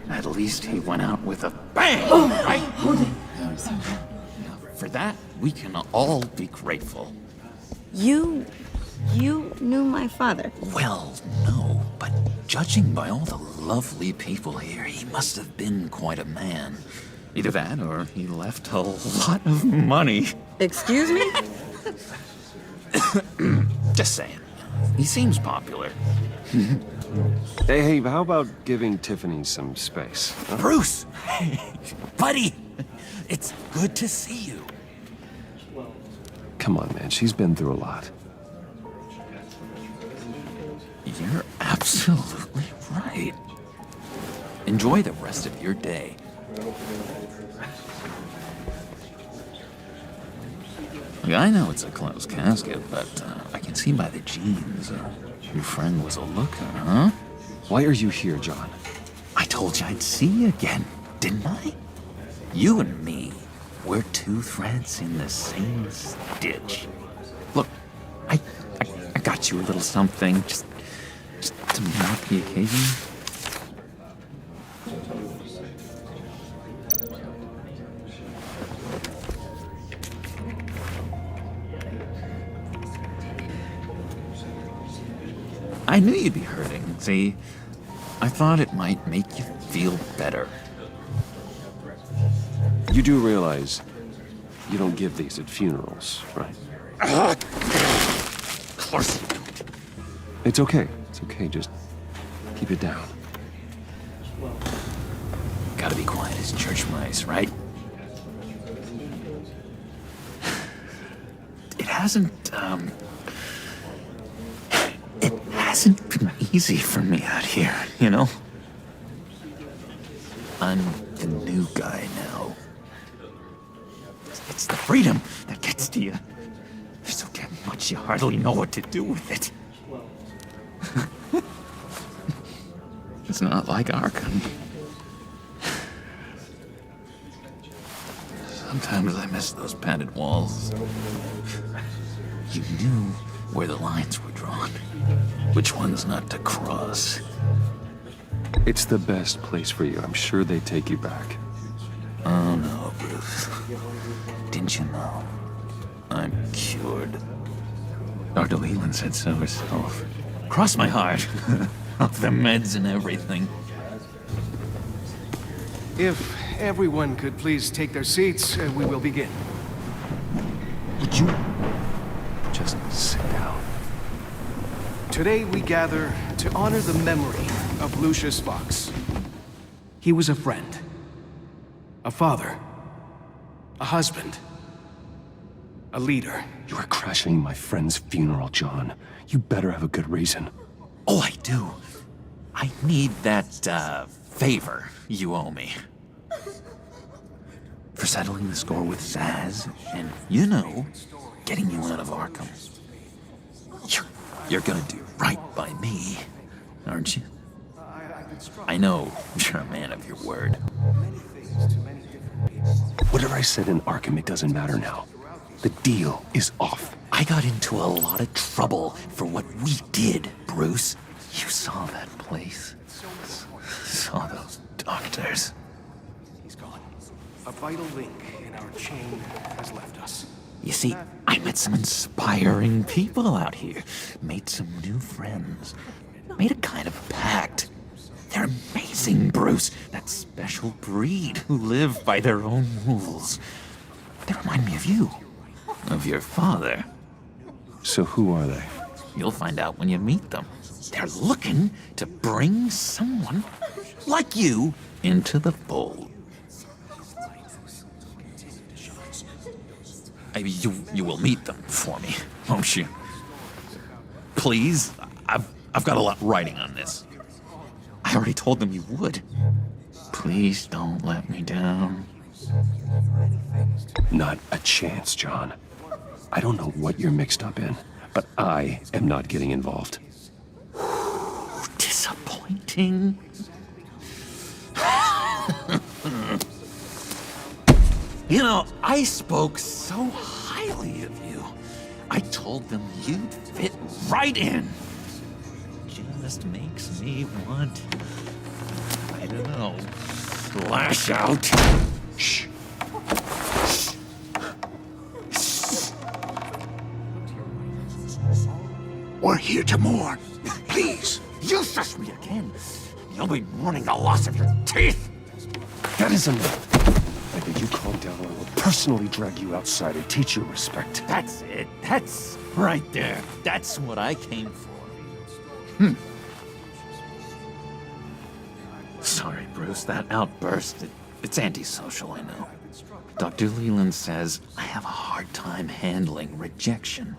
At least he went out with a bang, right? For that, we can all be grateful. You knew my father. Well, no, but judging by all the lovely people here, he must have been quite a man. Either that, or he left a lot of money. Excuse me? Just saying. He seems popular. Hey, how about giving Tiffany some space? Huh? Bruce! Buddy! It's good to see you. Come on, man. She's been through a lot. You're absolutely right. Enjoy the rest of your day. Look, I know it's a closed casket, but I can see by the jeans your friend was a looker, huh? Why are you here, John? I told you I'd see you again, didn't I? You and me, we're two threads in the same stitch. Look, I got you a little something, just to mark the occasion. I knew you'd be hurting, see? I thought it might make you feel better. You do realize you don't give these at funerals, right? Of course you don't. It's okay. It's okay. Just keep it down. Gotta be quiet as church mice, right? It hasn't been easy for me out here, you know? I'm the new guy now. It's the freedom that gets to you. There's so damn much you hardly know what to do with it. It's not like Arkham. Sometimes I miss those padded walls. You knew where the lines were drawn. Which ones not to cross. It's the best place for you. I'm sure they take you back. Oh no, Bruce. Didn't you know? I'm cured. Dr. Leland said so herself. Cross my heart. Off the meds and everything. If everyone could please take their seats, we will begin. Would you just sit down? Today we gather to honor the memory of Lucius Fox. He was a friend, a father, a husband, a leader. You are crashing my friend's funeral, John. You better have a good reason. Oh, I do. I need that, favor you owe me. For settling the score with Zsasz, and, you know, getting you out of Arkham. You're gonna do right by me, aren't you? I know you're a man of your word. Whatever I said in Arkham, it doesn't matter now. The deal is off. I got into a lot of trouble for what we did, Bruce. You saw that place. Saw those doctors. He's gone. A vital link in our chain has left us. You see, I met some inspiring people out here. Made some new friends. Made a kind of pact. They're amazing, Bruce. That special breed who live by their own rules. They remind me of you. Of your father. So who are they? You'll find out when you meet them. They're looking to bring someone like you into the fold. You will meet them for me, won't you? Please? I've got a lot riding on this. I already told them you would. Please don't let me down. Not a chance, John. I don't know what you're mixed up in, but I am not getting involved. Disappointing. You know, I spoke so highly of you. I told them you'd fit right in. Just makes me want, I don't know, lash out. Shh. We're here to mourn. Please. You shush me again. You'll be mourning the loss of your teeth. That is enough. I think you calm down or I will personally drag you outside and teach you respect. That's it. That's right there. That's what I came for. Sorry, Bruce. That outburst, it's antisocial, I know. Dr. Leland says I have a hard time handling rejection.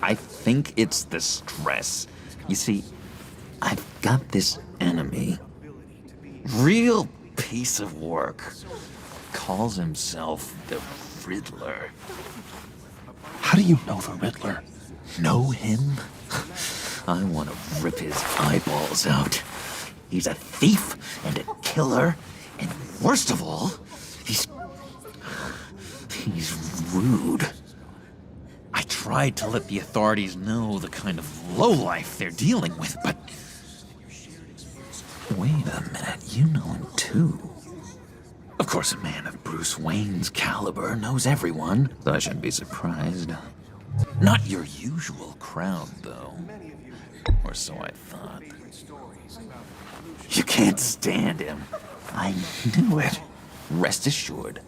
I think it's the stress. You see, I've got this enemy. Real piece of work. Calls himself the Riddler. How do you know the Riddler? Know him? I want to rip his eyeballs out. He's a thief and a killer, and worst of all, he's rude. I tried to let the authorities know the kind of lowlife they're dealing with, but... Wait a minute, you know him too. Of course, a man of Bruce Wayne's caliber knows everyone, so I shouldn't be surprised. Not your usual crowd, though. Or so I thought. You can't stand him. I knew it. Rest assured,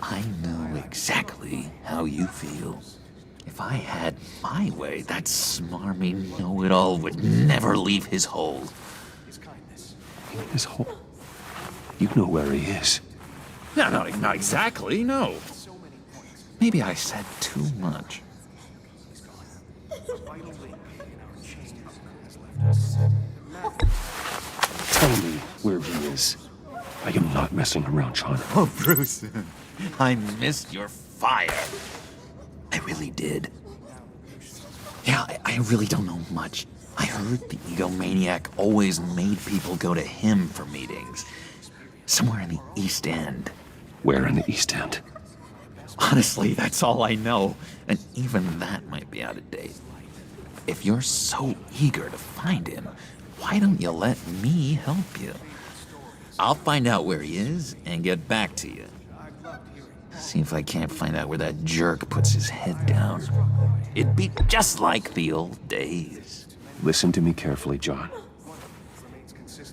I know exactly how you feel. If I had my way, that smarmy know-it-all would never leave his hold. His hole? You know where he is. No, not exactly, no. Maybe I said too much. Tell me where he is. I am not messing around, John. Oh, Bruce, I missed your fire. I really did. Yeah, I really don't know much. I heard the egomaniac always made people go to him for meetings. Somewhere in the East End. Where in the East End? Honestly, that's all I know. And even that might be out of date. If you're so eager to find him, why don't you let me help you? I'll find out where he is and get back to you. See if I can't find out where that jerk puts his head down. It'd be just like the old days. Listen to me carefully, John.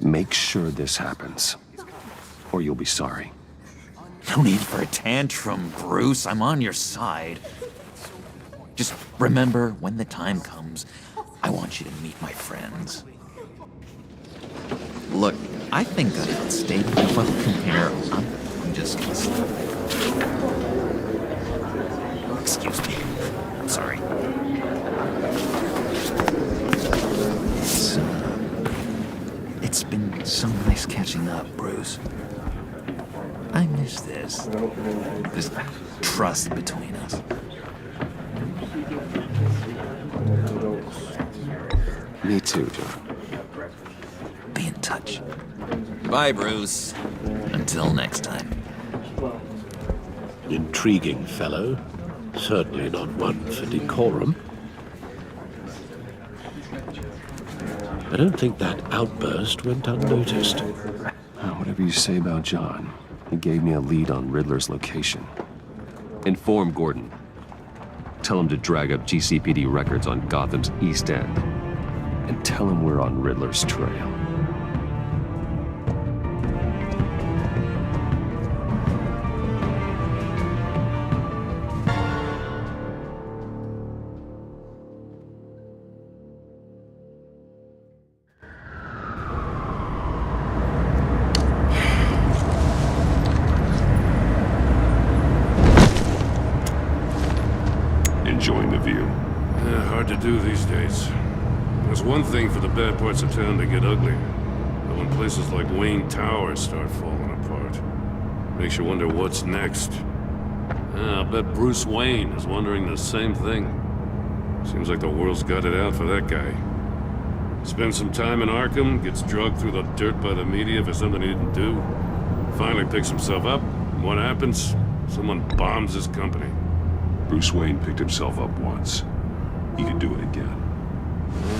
Make sure this happens, or you'll be sorry. No need for a tantrum, Bruce. I'm on your side. Just remember, when the time comes, I want you to meet my friends. Look, I think I've stated my welcome here. I'm just gonna stop. Excuse me. I'm sorry. It's been so nice catching up, Bruce. I miss this trust between us. Me too, John. Be in touch. Bye, Bruce. Until next time. Intriguing fellow. Certainly not one for decorum. I don't think that outburst went unnoticed. Whatever you say about John, he gave me a lead on Riddler's location. Inform Gordon. Tell him to drag up GCPD records on Gotham's East End. And tell him we're on Riddler's trail. Enjoying the view. Yeah, hard to do these days. There's one thing for the bad parts of town to get ugly, but when places like Wayne Tower start falling apart, makes you wonder what's next. Yeah, I'll bet Bruce Wayne is wondering the same thing. Seems like the world's got it out for that guy. Spends some time in Arkham, gets drugged through the dirt by the media for something he didn't do. Finally picks himself up, and what happens? Someone bombs his company. Bruce Wayne picked himself up once. He could do it again.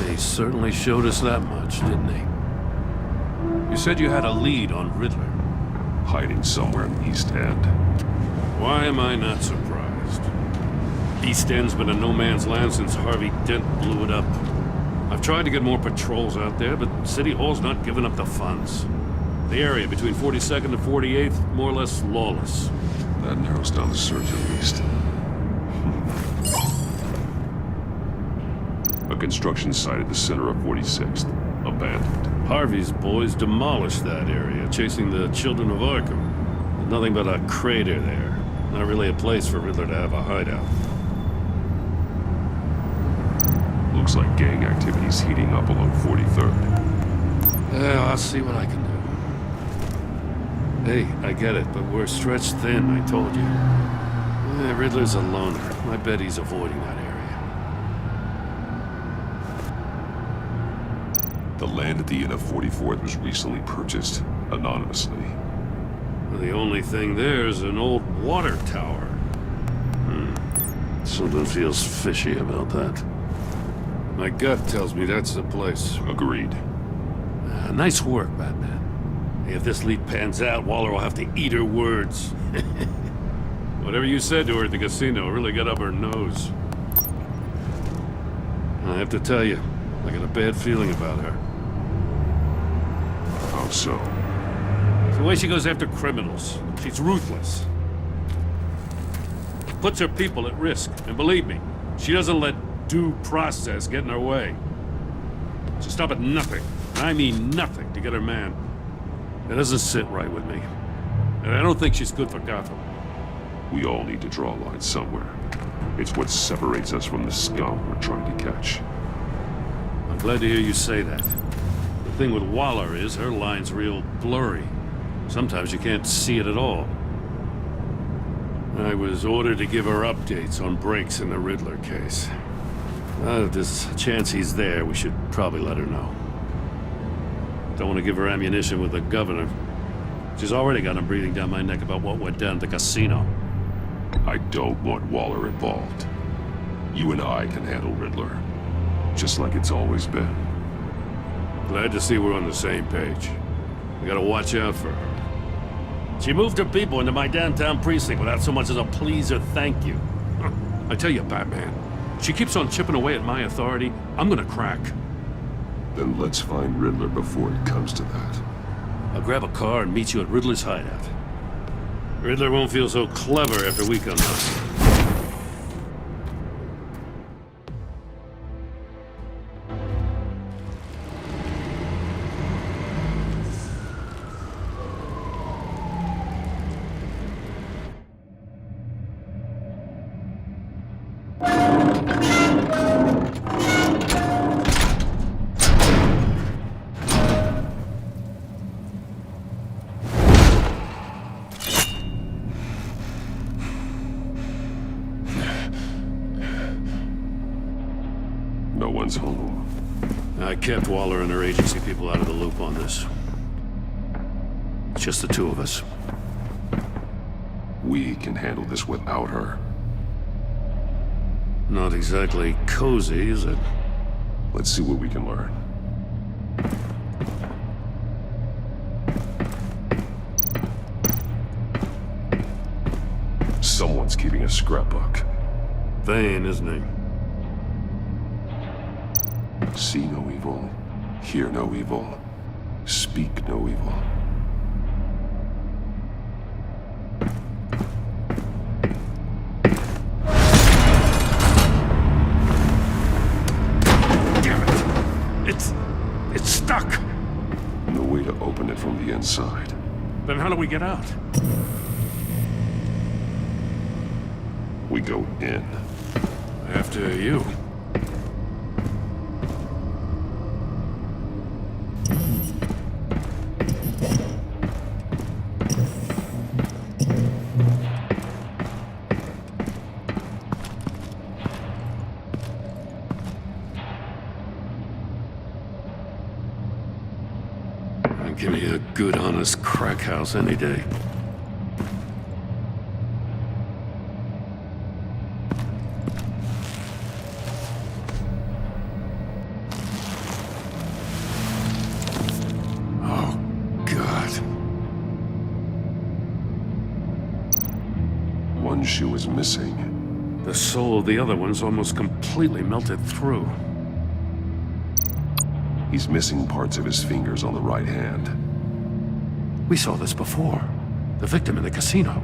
He certainly showed us that much, didn't he? You said you had a lead on Riddler. Hiding somewhere in the East End. Why am I not surprised? East End's been a no-man's land since Harvey Dent blew it up. I've tried to get more patrols out there, but City Hall's not giving up the funds. The area between 42nd and 48th, more or less lawless. That narrows down the search at least. A construction site at the center of 46th. Abandoned. Harvey's boys demolished that area, chasing the children of Arkham. There's nothing but a crater there. Not really a place for Riddler to have a hideout. Looks like gang activity's heating up along 43rd. Yeah, I'll see what I can do. Hey, I get it, but we're stretched thin, I told you. Yeah, Riddler's a loner. I bet he's avoiding that area. The land at the end of 44th was recently purchased, anonymously. The only thing there is an old water tower. Something feels fishy about that. My gut tells me that's the place. Agreed. Nice work, Batman. If this lead pans out, Waller will have to eat her words. Whatever you said to her at the casino really got up her nose. I have to tell you, I got a bad feeling about her. How so? It's the way she goes after criminals. She's ruthless. Puts her people at risk. And believe me, she doesn't let due process get in her way. She'll stop at nothing. And I mean nothing to get her man. That doesn't sit right with me. And I don't think she's good for Gotham. We all need to draw a line somewhere. It's what separates us from the scum we're trying to catch. I'm glad to hear you say that. The thing with Waller is her line's real blurry. Sometimes you can't see it at all. I was ordered to give her updates on breaks in the Riddler case. If there's a chance he's there, we should probably let her know. Don't want to give her ammunition with the governor. She's already got him breathing down my neck about what went down at the casino. I don't want Waller involved. You and I can handle Riddler. Just like it's always been. Glad to see we're on the same page. We gotta watch out for her. She moved her people into my downtown precinct without so much as a please or thank you. I tell you, Batman, she keeps on chipping away at my authority, I'm gonna crack. Then let's find Riddler before it comes to that. I'll grab a car and meet you at Riddler's hideout. Riddler won't feel so clever after we come home. No one's home. I kept Waller and her agency people out of the loop on this. It's just the two of us. We can handle this without her. Not exactly cozy, is it? Let's see what we can learn. Someone's keeping a scrapbook. Vane, isn't he? See no evil, hear no evil, speak no evil. Damn it! It's stuck! No way to open it from the inside. Then how do we get out? We go in. After you. Give me a good, honest crack house any day. Oh, God. One shoe is missing. The sole of the other one's almost completely melted through. He's missing parts of his fingers on the right hand. We saw this before. The victim in the casino.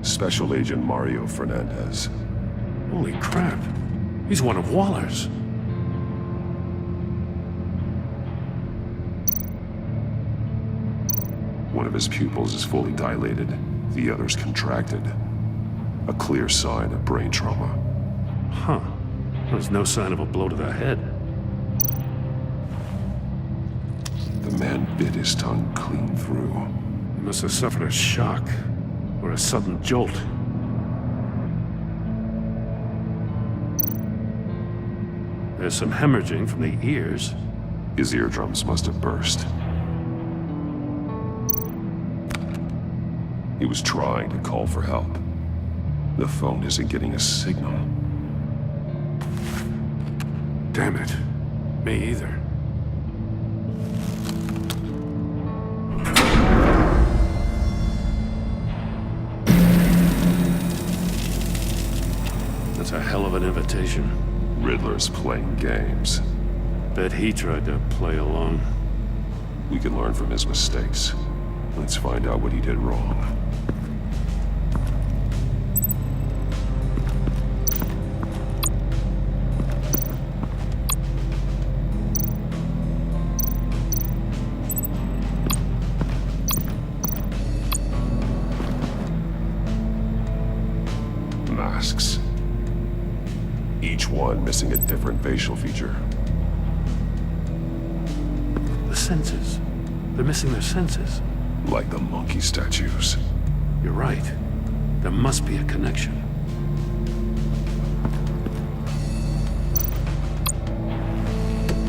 Special Agent Mario Fernandez. Holy crap. He's one of Waller's. One of his pupils is fully dilated, the other's contracted. A clear sign of brain trauma. Huh. There's no sign of a blow to the head. The man bit his tongue clean through. He must have suffered a shock, or a sudden jolt. There's some hemorrhaging from the ears. His eardrums must have burst. He was trying to call for help. The phone isn't getting a signal. Damn it. Me either. That's a hell of an invitation. Riddler's playing games. Bet he tried to play along. We can learn from his mistakes. Let's find out what he did wrong. Masks. Each one missing a different facial feature. The senses. They're missing their senses. Like the monkey statues. You're right. There must be a connection.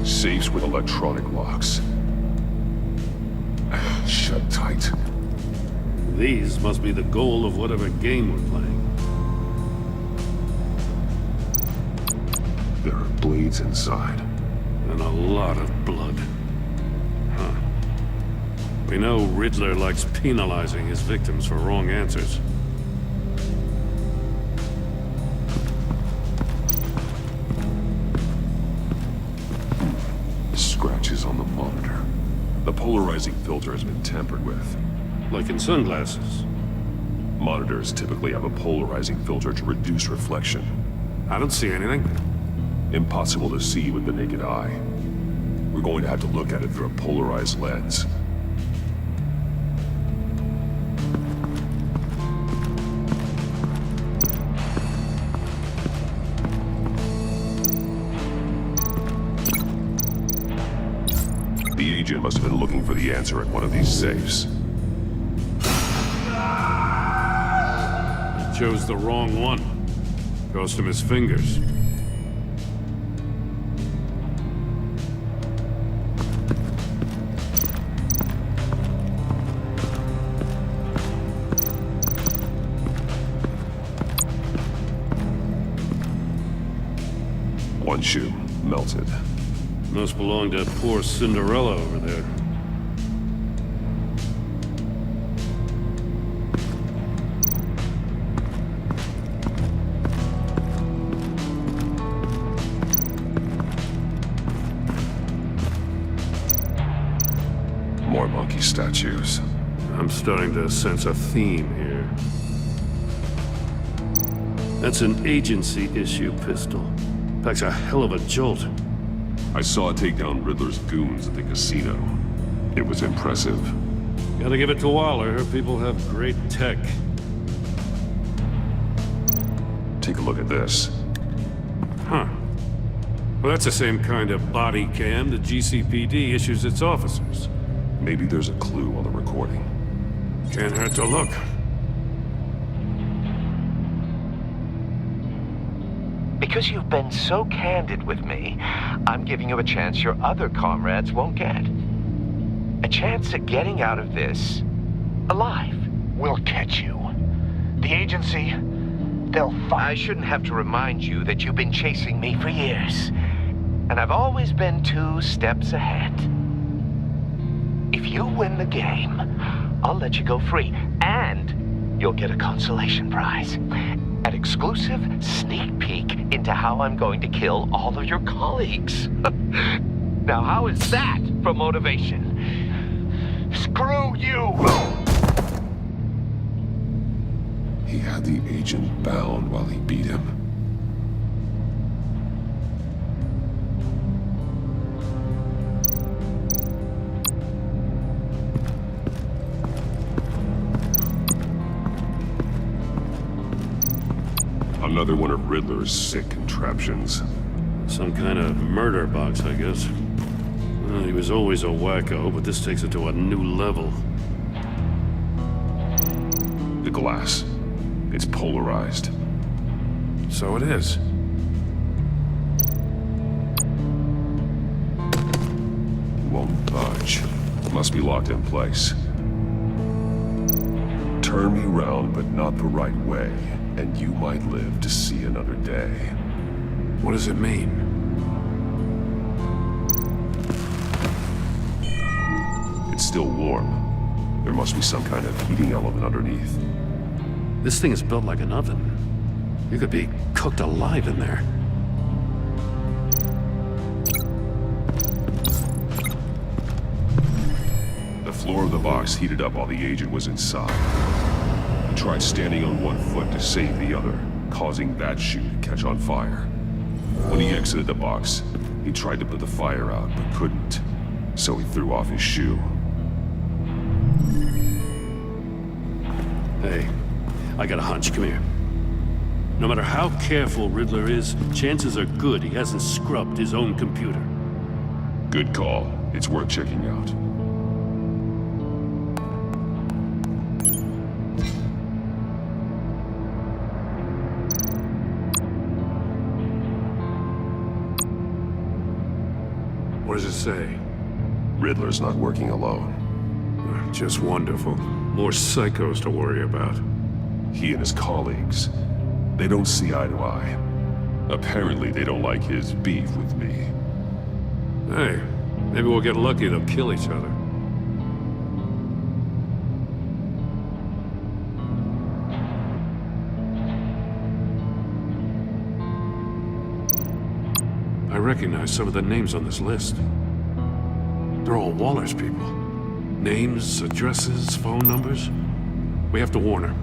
Safes with electronic locks. Shut tight. These must be the goal of whatever game we're playing. There are blades inside. And a lot of blood. Huh. We know Riddler likes penalizing his victims for wrong answers. Scratches on the monitor. The polarizing filter has been tampered with. Like in sunglasses. Monitors typically have a polarizing filter to reduce reflection. I don't see anything. Impossible to see with the naked eye. We're going to have to look at it through a polarized lens. The agent must have been looking for the answer at one of these safes. He chose the wrong one. Cost him his fingers. One shoe, melted. Must belong to poor Cinderella over there. More monkey statues. I'm starting to sense a theme here. That's an agency issue pistol. Packs a hell of a jolt. I saw it take down Riddler's goons at the casino. It was impressive. Gotta give it to Waller. Her people have great tech. Take a look at this. Huh. Well, that's the same kind of body cam the GCPD issues its officers. Maybe there's a clue on the recording. Can't hurt to look. Because you've been so candid with me, I'm giving you a chance your other comrades won't get. A chance at getting out of this alive. We'll catch you. The agency, they'll find... I shouldn't have to remind you that you've been chasing me for years. And I've always been 2 steps ahead. If you win the game, I'll let you go free. And you'll get a consolation prize. An exclusive sneak peek into how I'm going to kill all of your colleagues. Now, how is that for motivation? Screw you! He had the agent bound while he beat him. Another one of Riddler's sick contraptions. Some kind of murder box, I guess. Well, he was always a wacko, but this takes it to a new level. The glass. It's polarized. So it is. Won't budge. Must be locked in place. Turn me round, but not the right way, and you might live to see another day. What does it mean? It's still warm. There must be some kind of heating element underneath. This thing is built like an oven. You could be cooked alive in there. The floor of the box heated up while the agent was inside. He tried standing on one foot to save the other, causing that shoe to catch on fire. When he exited the box, he tried to put the fire out, but couldn't, so he threw off his shoe. Hey, I got a hunch. Come here. No matter how careful Riddler is, chances are good he hasn't scrubbed his own computer. Good call. It's worth checking out. What does it say? Riddler's not working alone. Just wonderful. More psychos to worry about. He and his colleagues, they don't see eye to eye. Apparently they don't like his beef with me. Hey, maybe we'll get lucky and they'll kill each other. I recognize some of the names on this list. They're all Waller's people. Names, addresses, phone numbers. We have to warn her.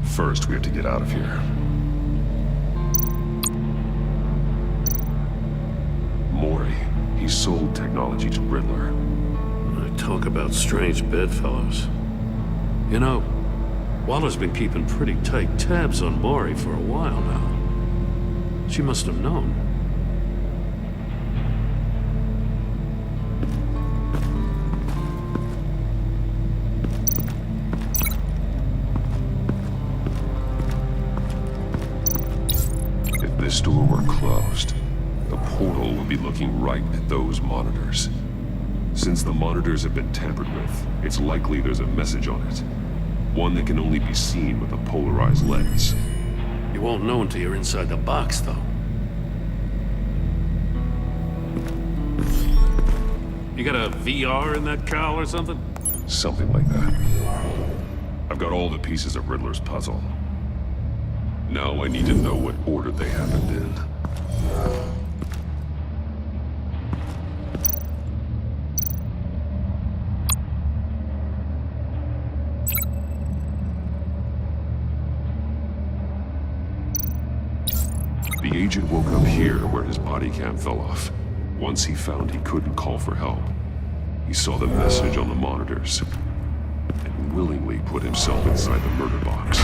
First, we have to get out of here. Mori, he sold technology to Riddler. Talk about strange bedfellows. You know, Waller's been keeping pretty tight tabs on Mori for a while now. She must have known. If this door were closed, the portal would be looking right at those monitors. Since the monitors have been tampered with, it's likely there's a message on it. One that can only be seen with a polarized lens. You won't know until you're inside the box, though. You got a VR in that cowl or something? Something like that. I've got all the pieces of Riddler's puzzle. Now I need to know what order they happened in. The agent woke up here where his body cam fell off. Once he found he couldn't call for help, he saw the message on the monitors and willingly put himself inside the murder box.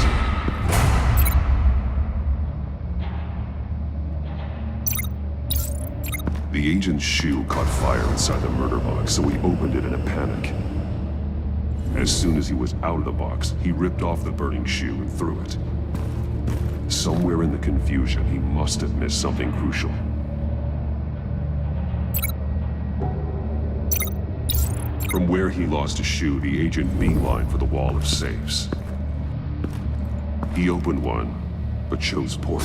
The agent's shoe caught fire inside the murder box, so he opened it in a panic. As soon as he was out of the box, he ripped off the burning shoe and threw it. Somewhere in the confusion, he must have missed something crucial. From where he lost his shoe, the agent beelined for the wall of safes. He opened one, but chose poorly.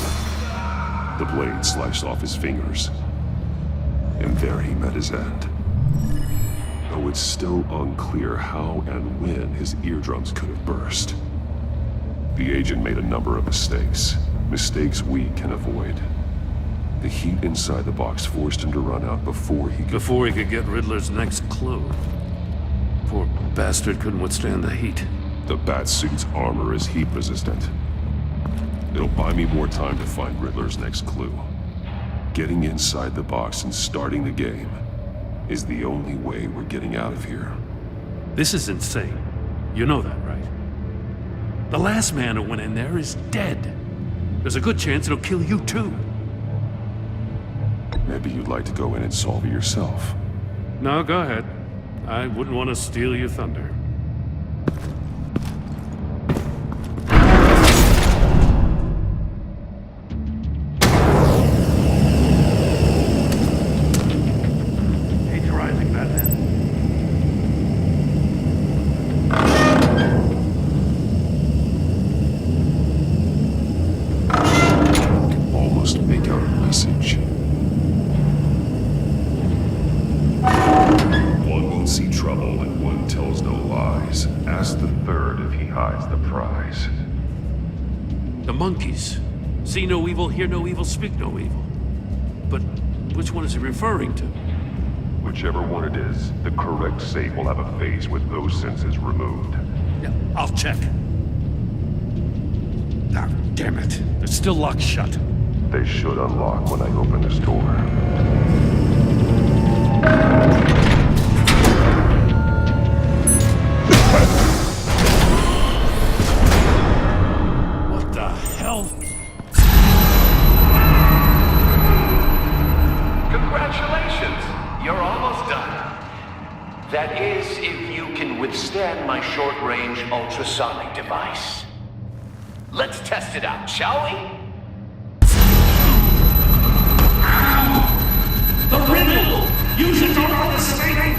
The blade sliced off his fingers. And there he met his end. Though it's still unclear how and when his eardrums could have burst. The agent made a number of mistakes. Mistakes we can avoid. The heat inside the box forced him to run out before he could get Riddler's next clue. Poor bastard couldn't withstand the heat. The Batsuit's armor is heat resistant. It'll buy me more time to find Riddler's next clue. Getting inside the box and starting the game is the only way we're getting out of here. This is insane. You know that, right? The last man who went in there is dead. There's a good chance it'll kill you too. Maybe you'd like to go in and solve it yourself. No, go ahead. I wouldn't want to steal your thunder. Rising, Batman. our message. One won't see trouble and one tells no lies. Ask the third if he hides the prize. The monkeys. See no evil, hear no evil, speak no evil. But which one is he referring to? Whichever one it is, the correct safe will have a phase with those senses removed. Yeah, I'll check. Ah, damn it. It's still locked shut. They should unlock when I open this door. What the hell? Congratulations! You're almost done. That is, if you can withstand my short-range ultrasonic device. Let's test it out, shall we? The riddle! Use it on all the snake!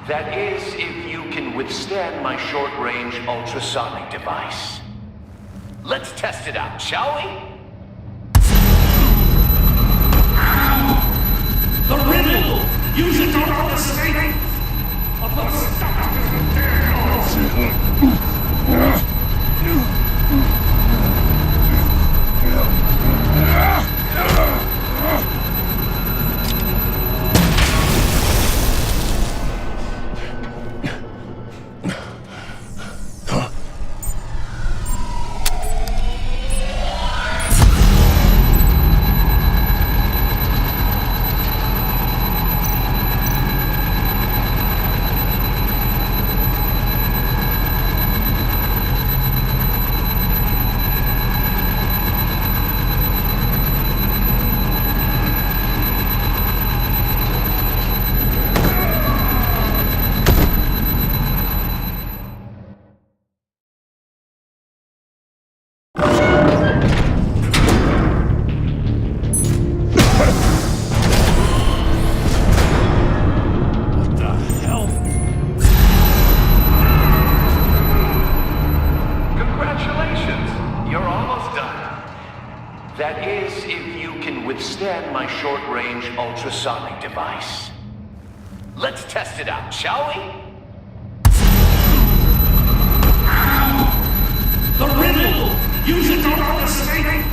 That is, if you can withstand my short-range ultrasonic device. Let's test it out, shall we? The riddle! Use it on all the snake! That is, if you can withstand my short-range ultrasonic device. Let's test it out, shall we? The riddle! Use it on all the snake!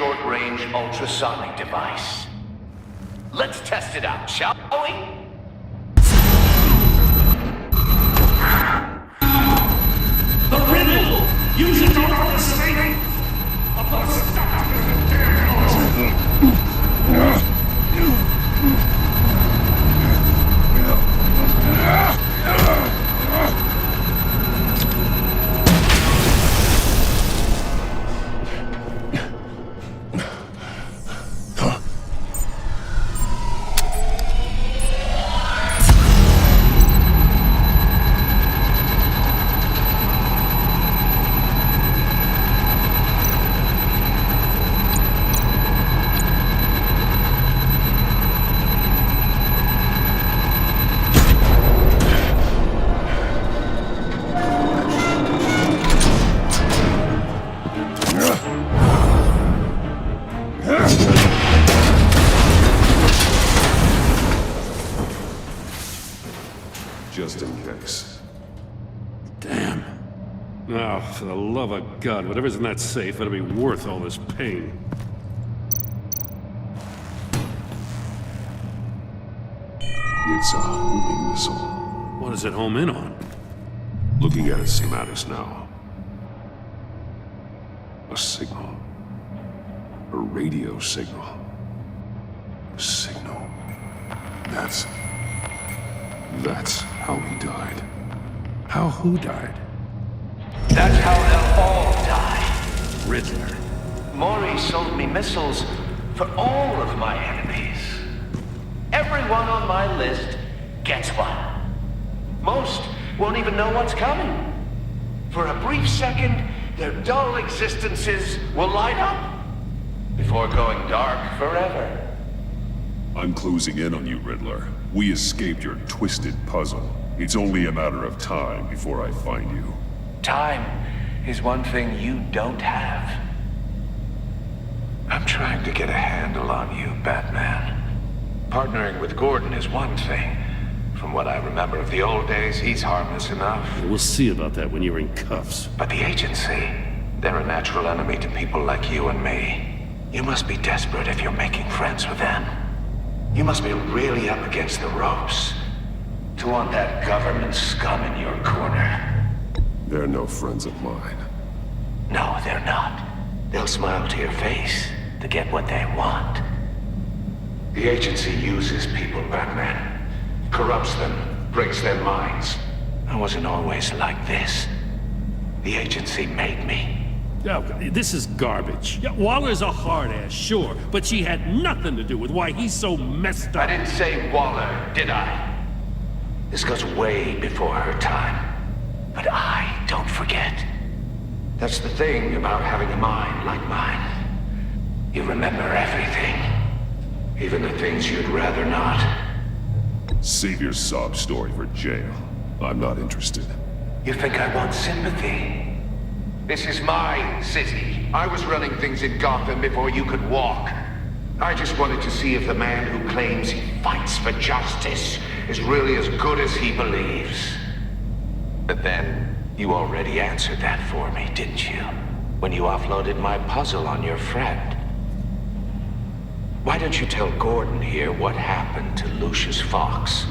short-range ultrasonic device. Let's test it out, shall we? The riddle! Use it on our mistake! Just in case. Damn. Oh, for the love of God, whatever's in that safe better be worth all this pain. It's a homing missile. What does it home in on? Looking at its schematics now. A signal. A radio signal. A signal. That's how he died. How who died? That's how they'll all die. Riddler. Maury sold me missiles for all of my enemies. Everyone on my list gets one. Most won't even know what's coming. For a brief second, their dull existences will light up before going dark forever. I'm closing in on you, Riddler. We escaped your twisted puzzle. It's only a matter of time before I find you. Time is one thing you don't have. I'm trying to get a handle on you, Batman. Partnering with Gordon is one thing. From what I remember of the old days, he's harmless enough. We'll see about that when you're in cuffs. But the agency, they're a natural enemy to people like you and me. You must be desperate if you're making friends with them. You must be really up against the ropes to want that government scum in your corner. They're no friends of mine. No, they're not. They'll smile to your face to get what they want. The agency uses people, Batman. Corrupts them, breaks their minds. I wasn't always like this. The agency made me. Oh, this is garbage. Yeah, Waller's a hard-ass, sure, but she had nothing to do with why he's so messed up. I didn't say Waller, did I? This goes way before her time. But I don't forget. That's the thing about having a mind like mine. You remember everything. Even the things you'd rather not. Save your sob story for jail. I'm not interested. You think I want sympathy? This is my city. I was running things in Gotham before you could walk. I just wanted to see if the man who claims he fights for justice is really as good as he believes. But then, you already answered that for me, didn't you? When you offloaded my puzzle on your friend. Why don't you tell Gordon here what happened to Lucius Fox?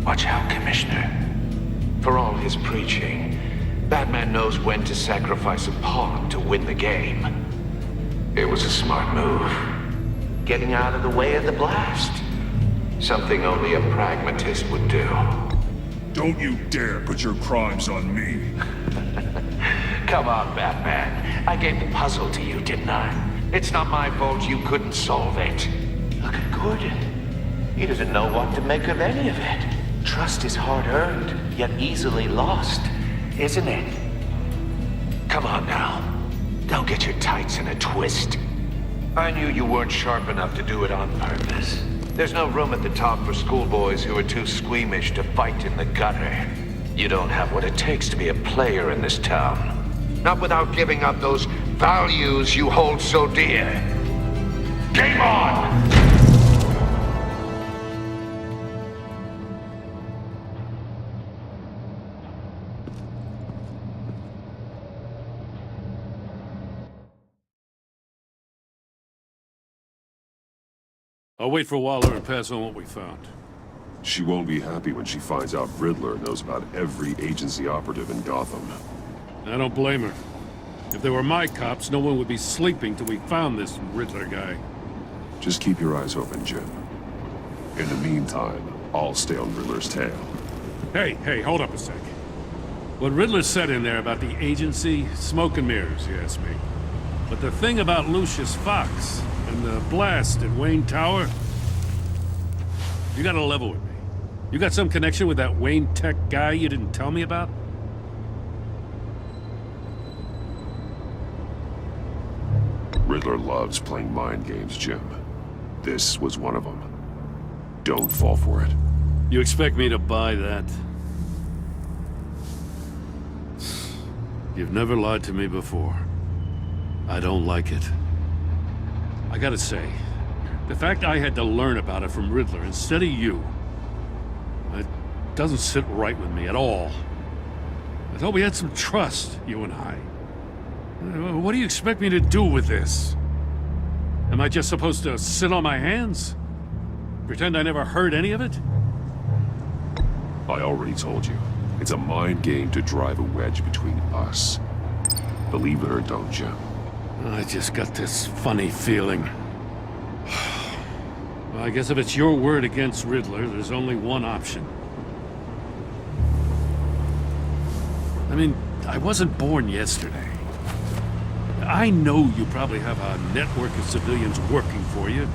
Watch out, Commissioner. For all his preaching, Batman knows when to sacrifice a pawn to win the game. It was a smart move. Getting out of the way of the blast. Something only a pragmatist would do. Don't you dare put your crimes on me. Come on, Batman. I gave the puzzle to you, didn't I? It's not my fault you couldn't solve it. Look at Gordon. He doesn't know what to make of any of it. Trust is hard-earned, yet easily lost, isn't it? Come on now. Don't get your tights in a twist. I knew you weren't sharp enough to do it on purpose. There's no room at the top for schoolboys who are too squeamish to fight in the gutter. You don't have what it takes to be a player in this town. Not without giving up those values you hold so dear. Game on! I'll wait for Waller and pass on what we found. She won't be happy when she finds out Riddler knows about every agency operative in Gotham. I don't blame her. If they were my cops, no one would be sleeping till we found this Riddler guy. Just keep your eyes open, Jim. In the meantime, I'll stay on Riddler's tail. Hey, hold up a sec. What Riddler said in there about the agency, smoke and mirrors, you ask me. But the thing about Lucius Fox and the blast at Wayne Tower, you gotta level with me. You got some connection with that Wayne Tech guy you didn't tell me about? Riddler loves playing mind games, Jim. This was one of them. Don't fall for it. You expect me to buy that? You've never lied to me before. I don't like it. I gotta say, the fact I had to learn about it from Riddler instead of you, it doesn't sit right with me at all. I thought we had some trust, you and I. What do you expect me to do with this? Am I just supposed to sit on my hands? Pretend I never heard any of it? I already told you. It's a mind game to drive a wedge between us. Believe it or don't, Jim. I just got this funny feeling. Well, I guess if it's your word against Riddler, there's only one option. I mean, I wasn't born yesterday. I know you probably have a network of civilians working for you.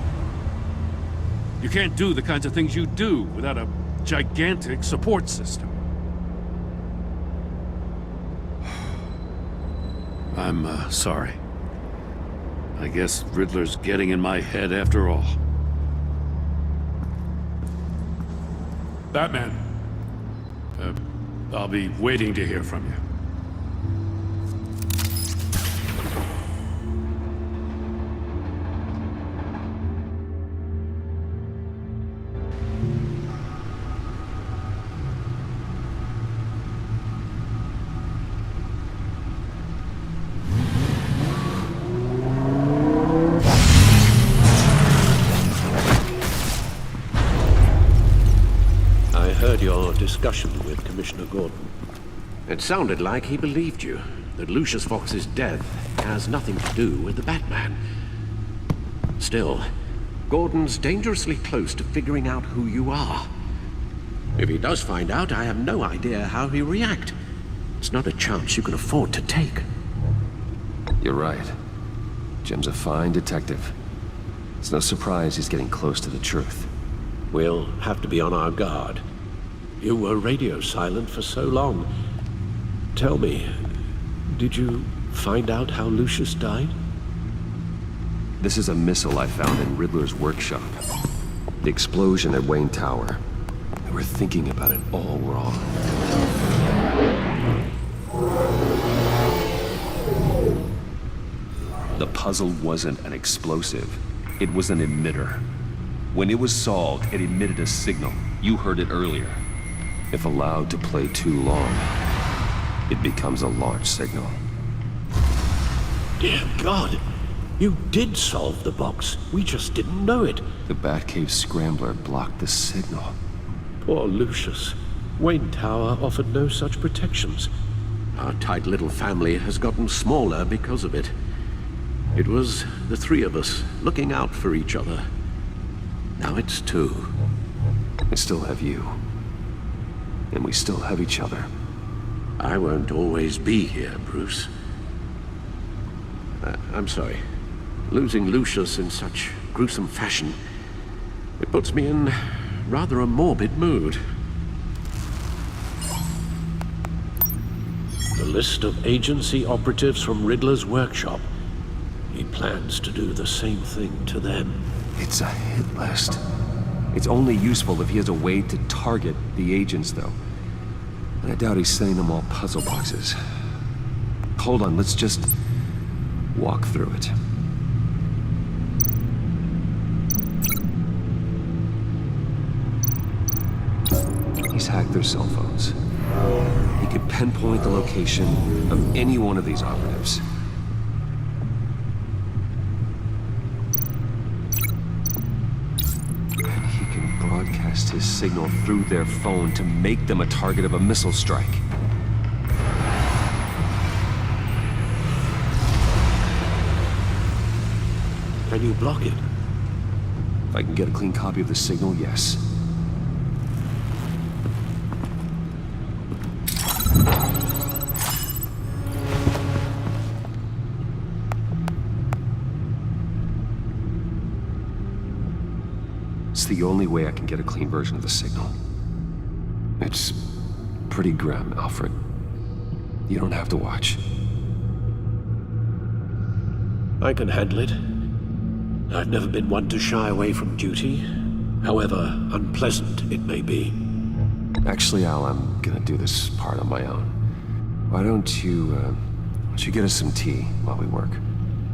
You can't do the kinds of things you do without a gigantic support system. I'm sorry. I guess Riddler's getting in my head after all. Batman. I'll be waiting to hear from you. Your discussion with Commissioner Gordon. It sounded like he believed you, that Lucius Fox's death has nothing to do with the Batman. Still, Gordon's dangerously close to figuring out who you are. If he does find out, I have no idea how he'll react. It's not a chance you can afford to take. You're right. Jim's a fine detective. It's no surprise he's getting close to the truth. We'll have to be on our guard. You were radio silent for so long. Tell me, did you find out how Lucius died? This is a missile I found in Riddler's workshop. The explosion at Wayne Tower. We were thinking about it all wrong. The puzzle wasn't an explosive. It was an emitter. When it was solved, it emitted a signal. You heard it earlier. If allowed to play too long, it becomes a launch signal. Dear God, you did solve the box. We just didn't know it. The Batcave scrambler blocked the signal. Poor Lucius. Wayne Tower offered no such protections. Our tight little family has gotten smaller because of it. It was the three of us looking out for each other. Now it's two. I still have you. And we still have each other. I won't always be here, Bruce. I'm sorry. Losing Lucius in such gruesome fashion, it puts me in rather a morbid mood. The list of agency operatives from Riddler's workshop. He plans to do the same thing to them. It's a hit list. It's only useful if he has a way to target the agents, though. And I doubt he's sending them all puzzle boxes. Hold on, let's just walk through it. He's hacked their cell phones. He could pinpoint the location of any one of these operatives. passed his signal through their phone to make them a target of a missile strike. Can you block it? If I can get a clean copy of the signal, yes. It's the only way I can get a clean version of the signal. It's pretty grim, Alfred. You don't have to watch. I can handle it. I've never been one to shy away from duty, however unpleasant it may be. Actually, Al, I'm gonna do this part on my own. Why don't you get us some tea while we work?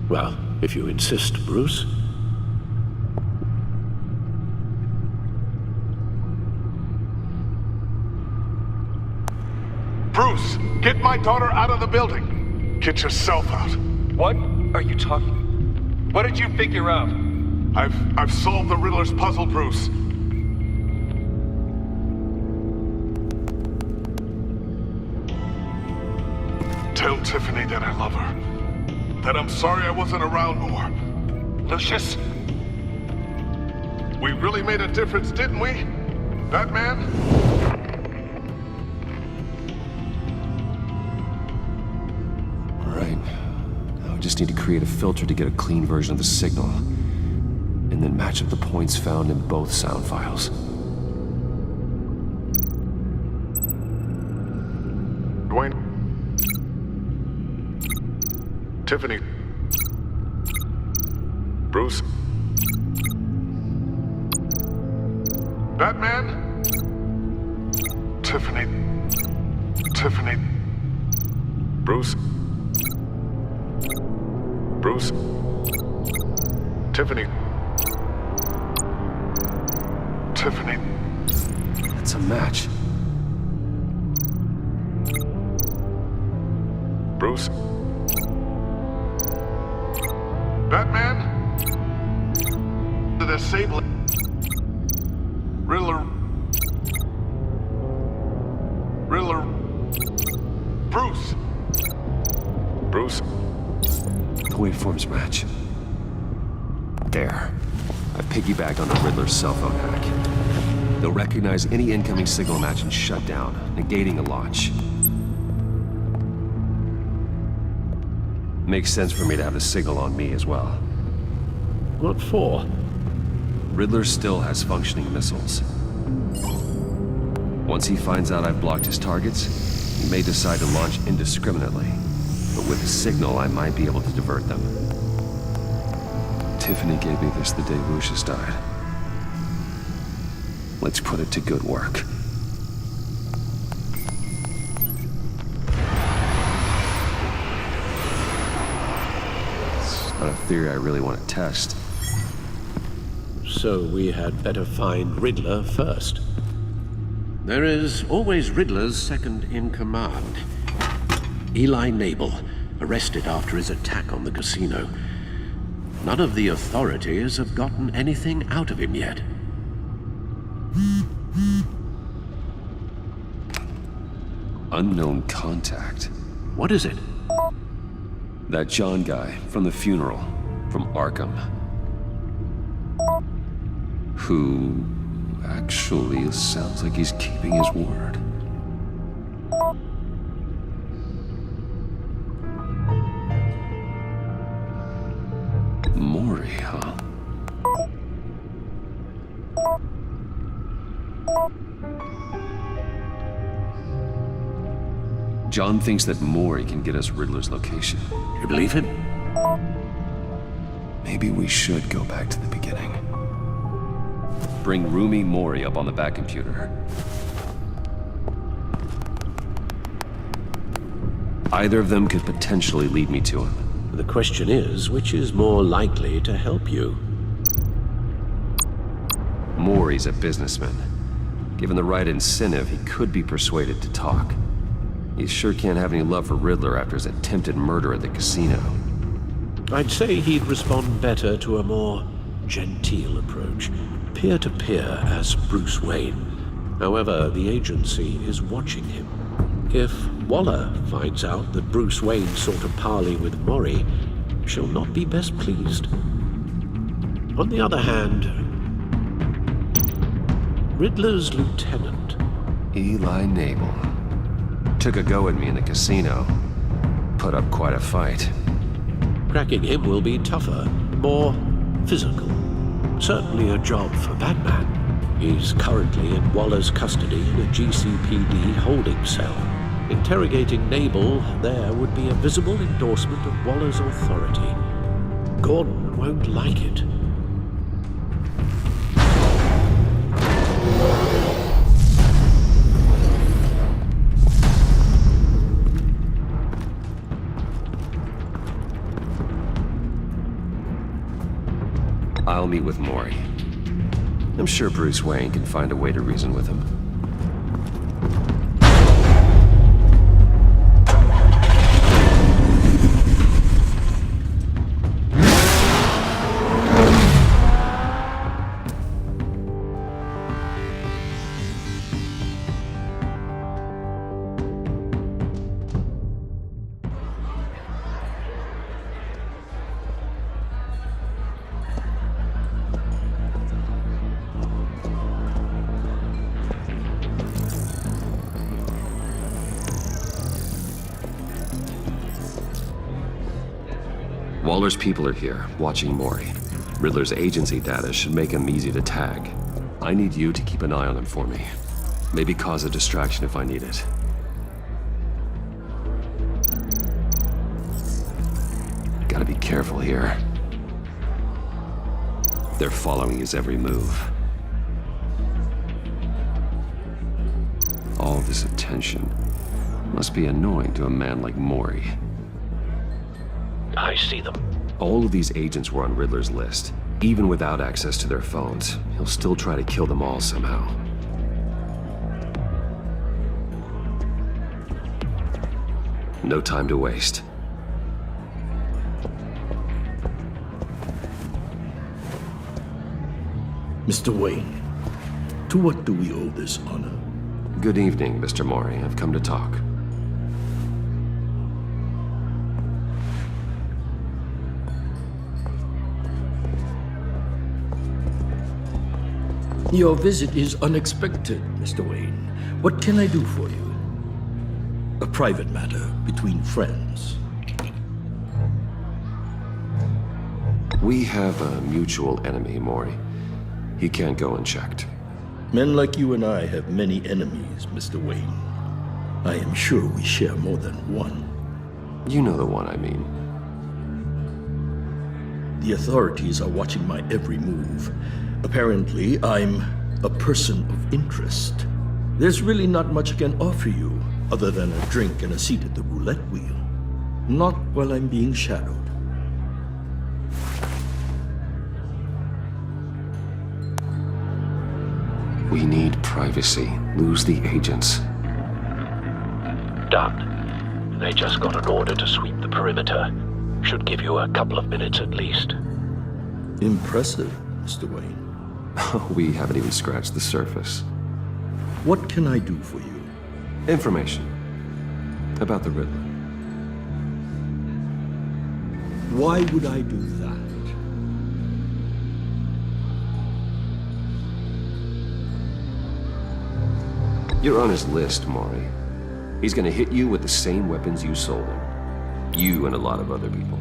Well, if you insist, Bruce. Bruce, get my daughter out of the building. Get yourself out. What are you talking? What did you figure out? I've solved the Riddler's puzzle, Bruce. Tell Tiffany that I love her. That I'm sorry I wasn't around more. Lucius? We really made a difference, didn't we? Batman? Right. Now I just need to create a filter to get a clean version of the signal. And then match up the points found in both sound files. Dwayne? Tiffany? Bruce? Batman? Tiffany? Tiffany? Bruce? Bruce? Tiffany? Tiffany? That's a match. Bruce? Batman? The disabling... Riddler... Bruce? Bruce? The waveforms match. There. I piggybacked on the Riddler's cell phone hack. They'll recognize any incoming signal match and shut down, negating a launch. Makes sense for me to have the signal on me as well. What for? Riddler still has functioning missiles. Once he finds out I've blocked his targets, he may decide to launch indiscriminately. But with the signal, I might be able to divert them. Tiffany gave me this the day Lucius died. Let's put it to good work. It's not a theory I really want to test. So we had better find Riddler first. There is always Riddler's second in command. Eli Nabel, arrested after his attack on the casino. None of the authorities have gotten anything out of him yet. Unknown contact. What is it? That John guy from the funeral, from Arkham. Who actually sounds like he's keeping his word. Mori, huh? John thinks that Mori can get us Riddler's location. You believe him? Maybe we should go back to the beginning. Bring Rumi Mori up on the back computer. Either of them could potentially lead me to him. The question is, which is more likely to help you? Mori's a businessman. Given the right incentive, he could be persuaded to talk. He sure can't have any love for Riddler after his attempted murder at the casino. I'd say he'd respond better to a more genteel approach. peer-to-peer as Bruce Wayne. However, the agency is watching him. If Waller finds out that Bruce Wayne sought a parley with Mori, she'll not be best pleased. On the other hand, Riddler's lieutenant, Eli Nabel, took a go at me in the casino. Put up quite a fight. cracking him will be tougher, more physical. Certainly a job for Batman. He's currently in Waller's custody in a GCPD holding cell. Interrogating Nabel there would be a visible endorsement of Waller's authority. Gordon won't like it. I'll meet with Mori. I'm sure Bruce Wayne can find a way to reason with him. Waller's people are here, watching Mori. Riddler's agency data should make him easy to tag. I need you to keep an eye on him for me. Maybe cause a distraction if I need it. Gotta be careful here. They're following his every move. All this attention must be annoying to a man like Mori. I see them. All of these agents were on Riddler's list. Even without access to their phones, he'll still try to kill them all somehow. No time to waste. Mr. Wayne, to what do we owe this honor? Good evening, Mr. Mori. I've come to talk. Your visit is unexpected, Mr. Wayne. What can I do for you? A private matter between friends. We have a mutual enemy, Mori. He can't go unchecked. Men like you and I have many enemies, Mr. Wayne. I am sure we share more than one. You know the one I mean. The authorities are watching my every move. Apparently, I'm a person of interest. There's really not much I can offer you, other than a drink and a seat at the roulette wheel. Not while I'm being shadowed. We need privacy. Lose the agents. Done. They just got an order to sweep the perimeter. Should give you a couple of minutes at least. Impressive, Mr. Wayne. We haven't even scratched the surface. What can I do for you? Information. About the Riddler. Why would I do that? You're on his list, Mori. He's gonna hit you with the same weapons you sold him. You and a lot of other people.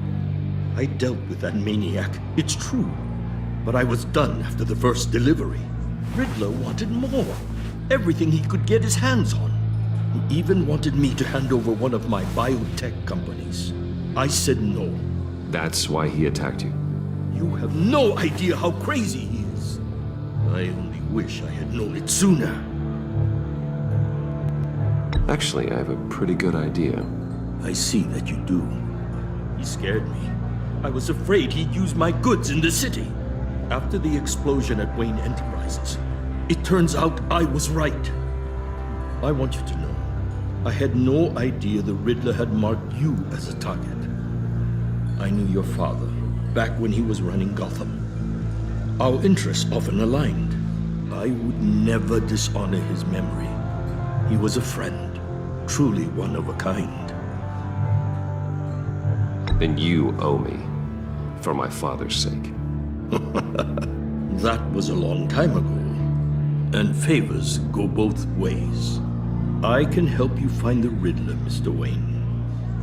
I dealt with that maniac, it's true. But I was done after the first delivery. Riddler wanted more. Everything he could get his hands on. He even wanted me to hand over one of my biotech companies. I said no. That's why he attacked you? You have no idea how crazy he is. I only wish I had known it sooner. Actually, I have a pretty good idea. I see that you do. He scared me. I was afraid he'd use my goods in the city. After the explosion at Wayne Enterprises, it turns out I was right. I want you to know, I had no idea the Riddler had marked you as a target. I knew your father back when he was running Gotham. Our interests often aligned. I would never dishonor his memory. He was a friend, truly one of a kind. Then you owe me, for my father's sake. That was a long time ago, and favors go both ways. I can help you find the Riddler, Mr. Wayne.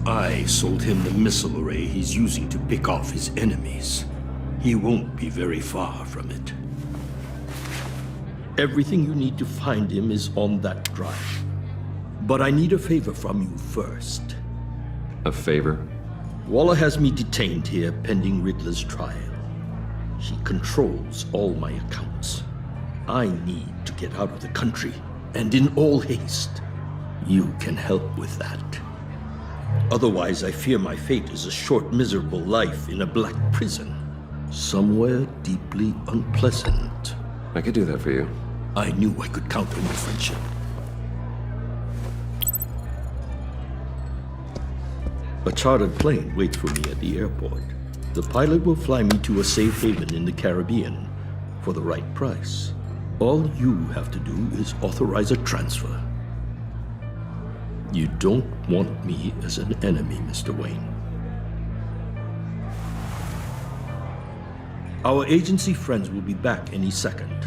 I sold him the missile array he's using to pick off his enemies. He won't be very far from it. Everything you need to find him is on that drive. But I need a favor from you first. A favor? Waller has me detained here pending Riddler's trial. He controls all my accounts. I need to get out of the country, and in all haste. You can help with that. Otherwise, I fear my fate is a short, miserable life in a black prison. Somewhere deeply unpleasant. I could do that for you. I knew I could count on your friendship. A chartered plane waits for me at the airport. The pilot will fly me to a safe haven in the Caribbean for the right price. All you have to do is authorize a transfer. You don't want me as an enemy, Mr. Wayne. Our agency friends will be back any second.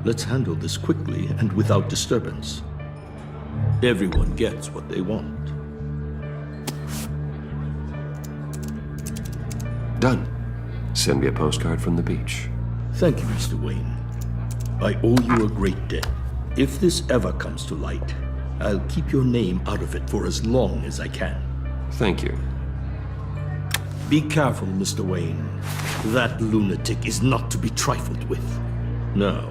Let's handle this quickly and without disturbance. Everyone gets what they want. Done. Send me a postcard from the beach. Thank you, Mr. Wayne. I owe you a great debt. If this ever comes to light, I'll keep your name out of it for as long as I can. Thank you. Be careful, Mr. Wayne. That lunatic is not to be trifled with. Now,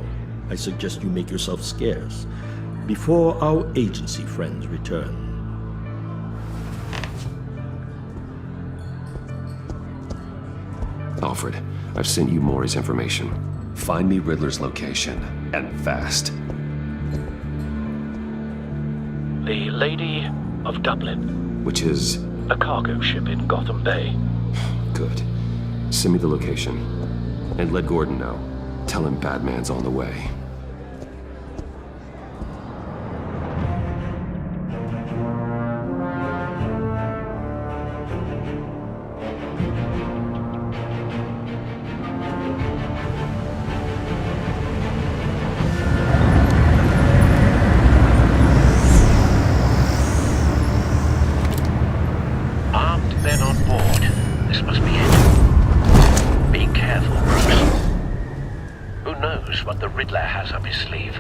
I suggest you make yourself scarce before our agency friends return. Alfred, I've sent you Maury's information. Find me Riddler's location, and fast. The Lady of Dublin. Which is? A cargo ship in Gotham Bay. Good. Send me the location. And let Gordon know. Tell him Batman's on the way. What the Riddler has up his sleeve.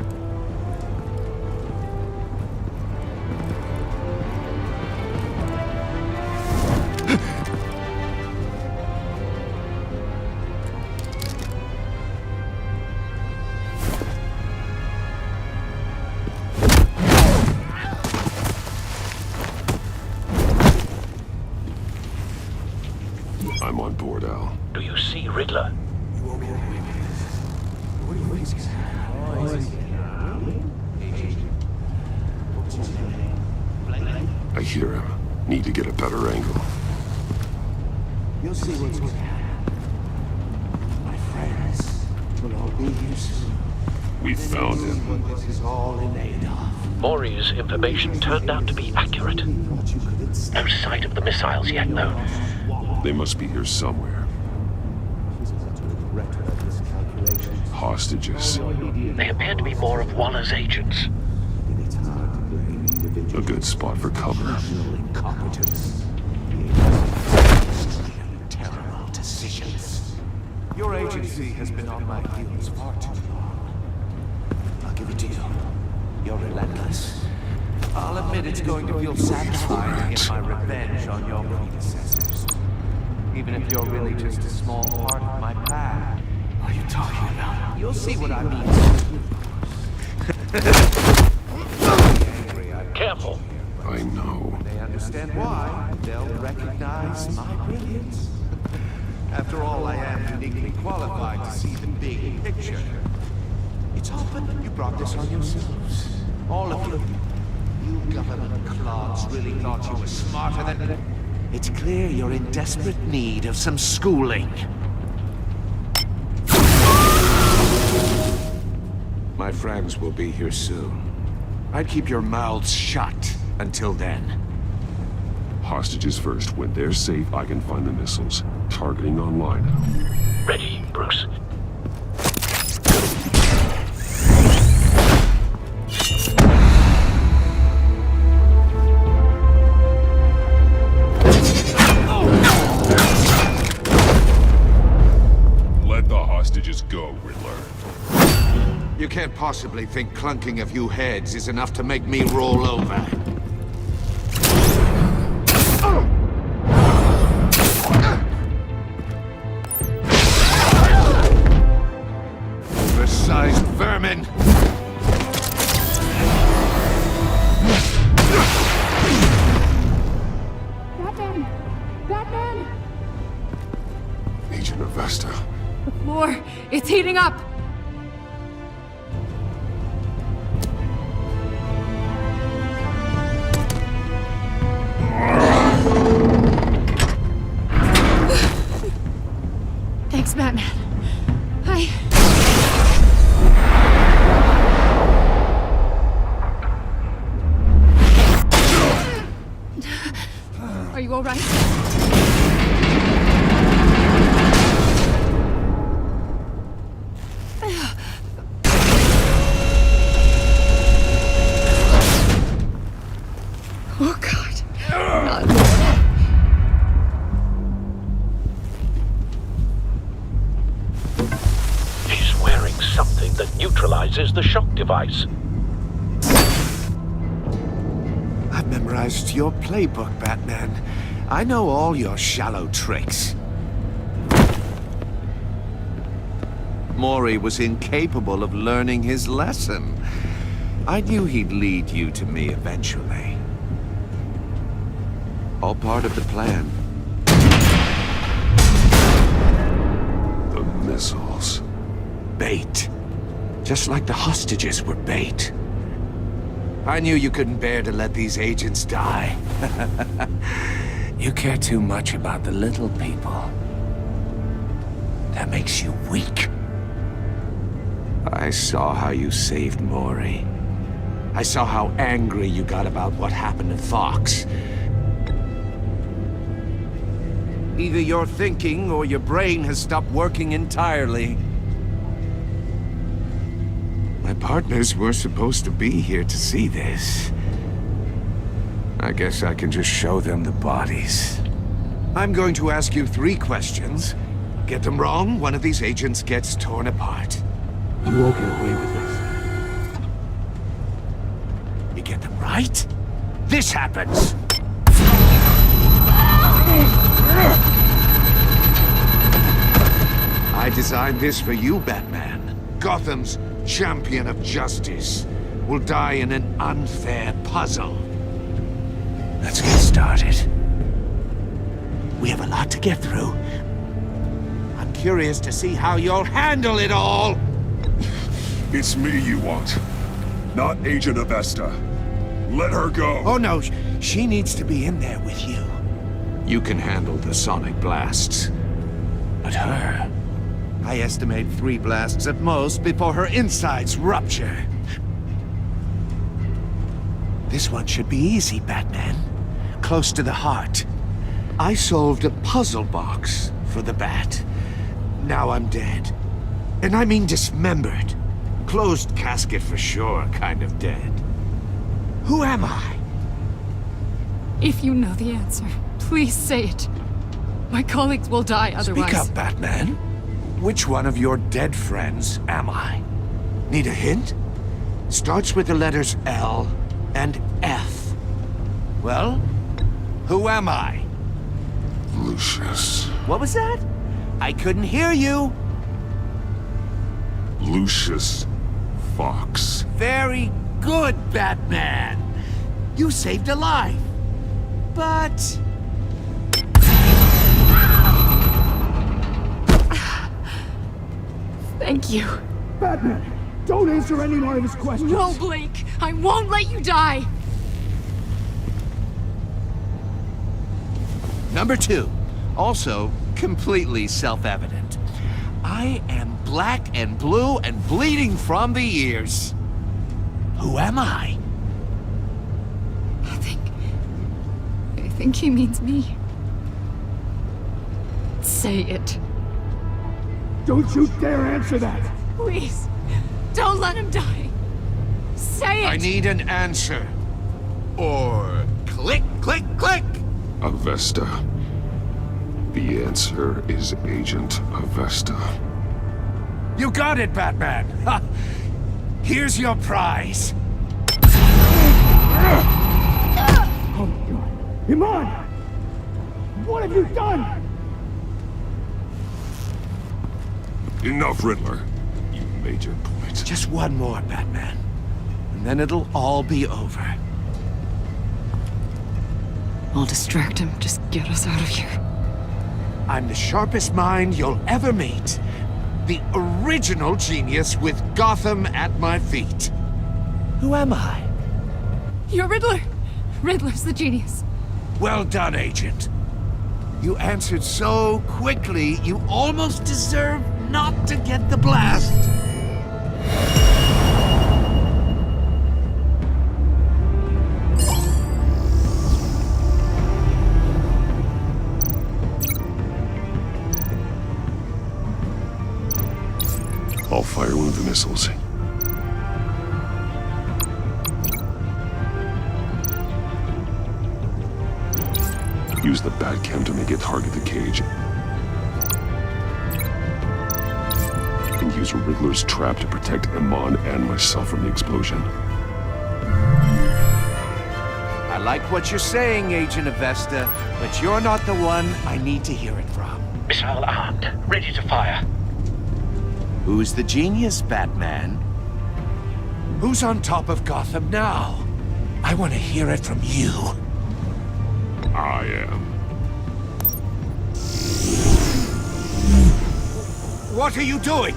I'm on board, Al. Do you see Riddler? I hear him. Need to get a better angle. You'll see what's going to happen. My friends will all be here soon. We found him. This is all in aid of. Maury's information turned out to be accurate. No sight of the missiles yet, though. They must be here somewhere. Hostages. They appear to be more of Waller's agents. A good spot for cover. Terrible decisions. Your agency has been on my heels far too long. I'll give it to you. You're relentless. I'll admit it's going to feel satisfying to get my revenge on your predecessors. Even if you're really just a small part of my plan. What are you talking about? You'll see what I mean. Careful. I know. When they understand why, they'll recognize my brilliance. After all, I am uniquely qualified to see the big picture. It's often you brought this on yourselves. All of you. You government clods really thought you were smarter than... It's clear you're in desperate need of some schooling. My friends will be here soon. I'd keep your mouths shut until then. Hostages first. When they're safe, I can find the missiles. Targeting online. Ready, Bruce. Let the hostages go, Riddler. You can't possibly think clunking a few heads is enough to make me roll over. Oversized vermin! Batman! Batman! Agent Avesta. The floor, it's heating up! Thanks, Batman. Are you all right? Oh, God. He's wearing something that neutralizes the shock device. I've memorized your playbook, Batman. I know all your shallow tricks. Mori was incapable of learning his lesson. I knew he'd lead you to me eventually. All part of the plan. The missiles. Bait. Just like the hostages were bait. I knew you couldn't bear to let these agents die. You care too much about the little people. That makes you weak. I saw how you saved Mori. I saw how angry you got about what happened to Fox. Either your thinking or your brain has stopped working entirely. My partners were supposed to be here to see this. I guess I can just show them the bodies. I'm going to ask you 3 questions. Get them wrong, one of these agents gets torn apart. You won't get away with this. You get them right, this happens! I designed this for you, Batman. Gotham's champion of justice will die in an unfair puzzle. Let's get started. We have a lot to get through. I'm curious to see how you'll handle it all. It's me you want, not Agent Avesta. Let her go. Oh no, she needs to be in there with you. You can handle the sonic blasts. But her... I estimate 3 blasts at most before her insides rupture. This one should be easy, Batman. Close to the heart. I solved a puzzle box for the Bat. Now I'm dead. And I mean dismembered. Closed casket for sure, kind of dead. Who am I? If you know the answer, please say it. My colleagues will die otherwise. Speak up, Batman. Which one of your dead friends am I? Need a hint? Starts with the letters L and F. Well, who am I? Lucius. What was that? I couldn't hear you. Lucius Fox. Very good, Batman. You saved a life. But... Thank you. Batman, don't answer any more of his questions. No, Blake. I won't let you die. Number 2. Also completely self-evident. I am black and blue and bleeding from the ears. Who am I? I think he means me. Say it. Don't you dare answer that! Please, don't let him die. Say it! I need an answer. Or click, click, click! Avesta. The answer is Agent Avesta. You got it, Batman! Ha. Here's your prize. Oh my god. Iman! What have you done? Enough, Riddler. You made your point. Just one more, Batman. And then it'll all be over. I'll distract him. Just get us out of here. I'm the sharpest mind you'll ever meet. The original genius with Gotham at my feet. Who am I? You're Riddler. Riddler's the genius. Well done, Agent. You answered so quickly, you almost deserve not to get the blast. I'll fire one of the missiles. Use the Batcam to make it target the cage. And use Riddler's trap to protect Iman and myself from the explosion. I like what you're saying, Agent Avesta, but you're not the one I need to hear it from. Missile armed, ready to fire. Who's the genius, Batman? Who's on top of Gotham now? I want to hear it from you. I am. What are you doing?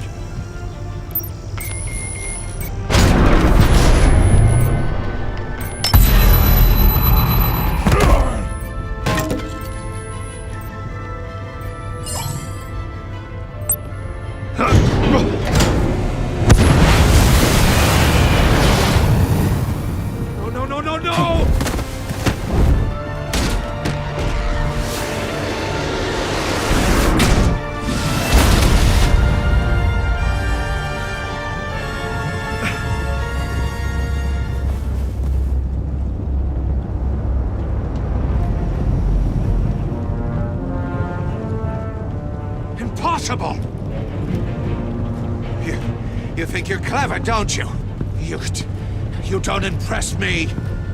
No! Impossible! You think you're clever, don't you? You don't impress me.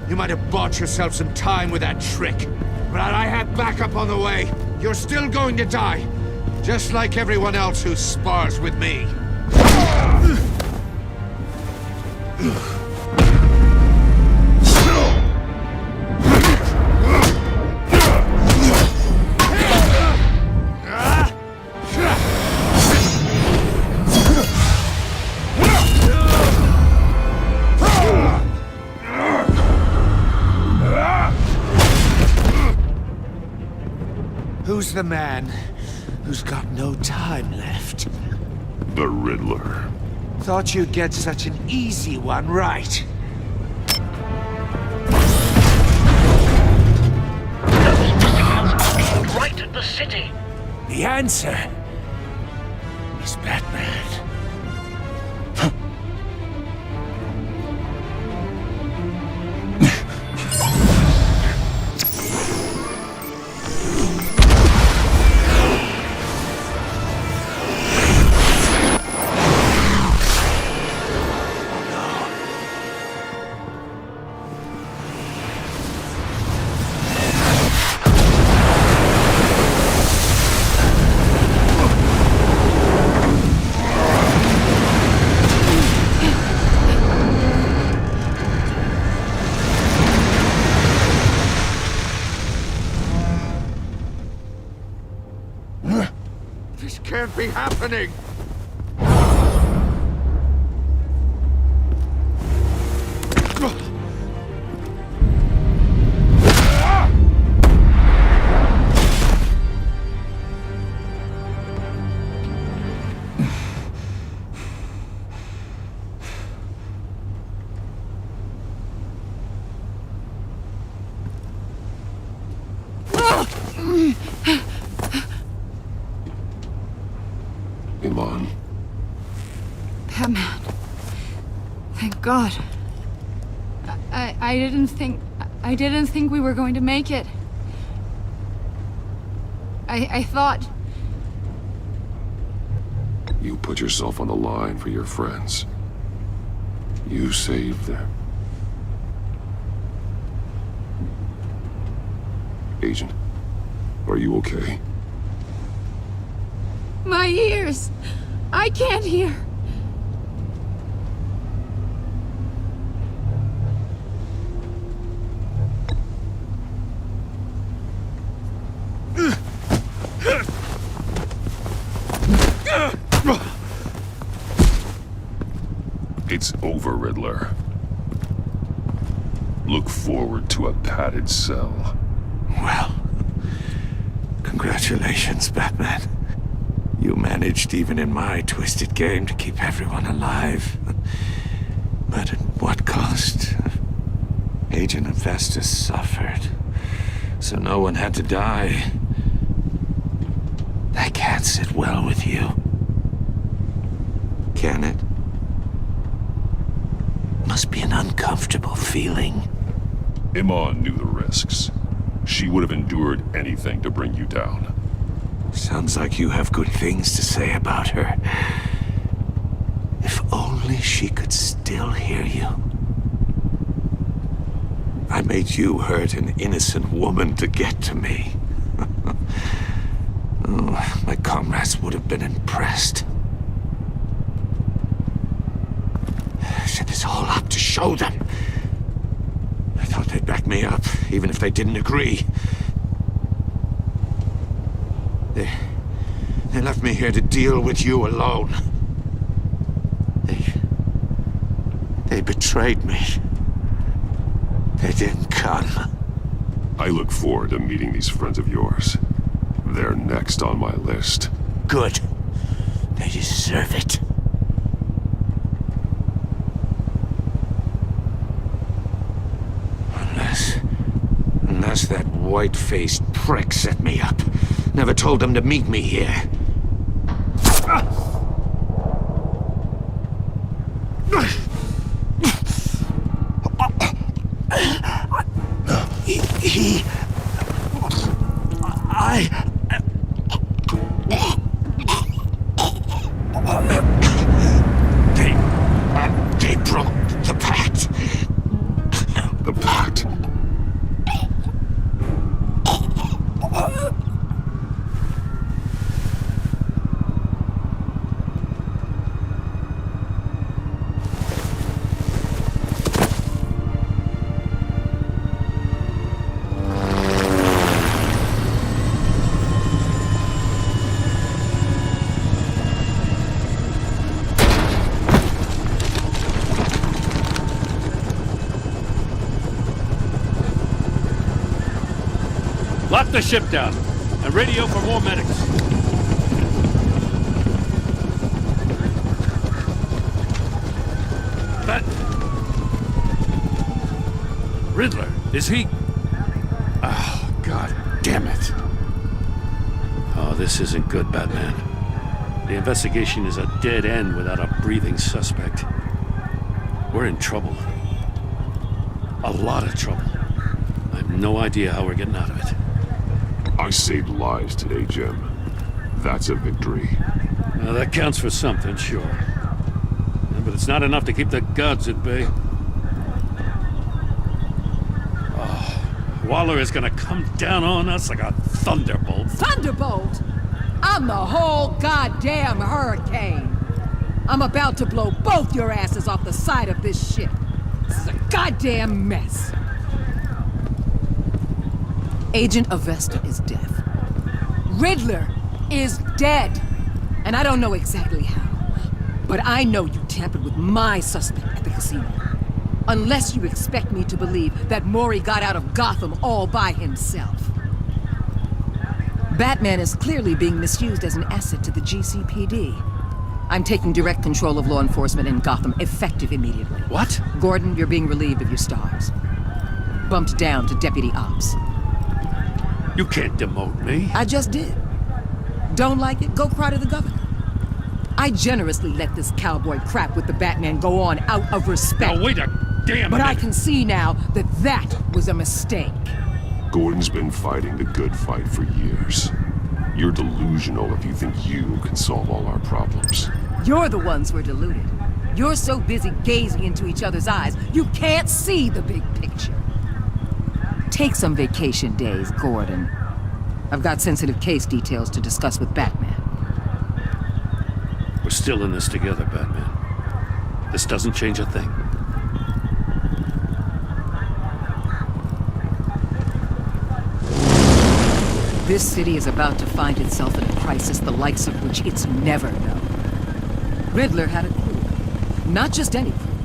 You might have bought yourself some time with that trick, but I have backup on the way. You're still going to die, just like everyone else who spars with me. Who's the man who's got no time left? The Riddler. Thought you'd get such an easy one right. Those missiles aimed right at the city. The answer is Batman. This can't be happening! God. I didn't think we were going to make it. I thought... You put yourself on the line for your friends. You saved them. Agent, are you okay? My ears! I can't hear. It's over, Riddler. Look forward to a padded cell. Well, congratulations, Batman. You managed, even in my twisted game, to keep everyone alive. But at what cost? Agent Hephaestus suffered, so no one had to die. That can't sit well with you. Can it? Must be an uncomfortable feeling. Iman knew the risks. She would have endured anything to bring you down. Sounds like you have good things to say about her. If only she could still hear you. I made you hurt an innocent woman to get to me. Oh, my comrades would have been impressed. Set this all up to show them. I thought they'd back me up, even if they didn't agree. They left me here to deal with you alone. They betrayed me. They didn't come. I look forward to meeting these friends of yours. They're next on my list. Good. They deserve it. Unless that white-faced prick set me up. Never told them to meet me here. They broke the pact. The pact? Lock the ship down and radio for more medics. But Riddler, is he? Oh, God damn it. Oh, this isn't good, Batman. The investigation is a dead end without a breathing suspect. We're in trouble. A lot of trouble. I have no idea how we're getting out of it. I saved lives today, Jim. That's a victory. Now, that counts for something, sure. Yeah, but it's not enough to keep the gods at bay. Oh, Waller is gonna come down on us like a thunderbolt. Thunderbolt? I'm the whole goddamn hurricane. I'm about to blow both your asses off the side of this ship. This is a goddamn mess. Agent Avesta is dead. Riddler is dead. And I don't know exactly how. But I know you tampered with my suspect at the casino. Unless you expect me to believe that Mori got out of Gotham all by himself. Batman is clearly being misused as an asset to the GCPD. I'm taking direct control of law enforcement in Gotham, effective immediately. What? Gordon, you're being relieved of your stars. Bumped down to Deputy Ops. You can't demote me. I just did. Don't like it? Go cry to the governor. I I generously let this cowboy crap with the Batman go on out of respect. Now wait a damn But I minute. can see now that that was a mistake. Gordon's been fighting the good fight for years. You're delusional if you think you can solve all our problems. You're the ones who are deluded. You're so busy gazing into each other's eyes, you can't see the big picture. Take some vacation days, Gordon. I've got sensitive case details to discuss with Batman. We're still in this together, Batman. This doesn't change a thing. This city is about to find itself in a crisis the likes of which it's never known. Riddler had a crew. Not just any crew.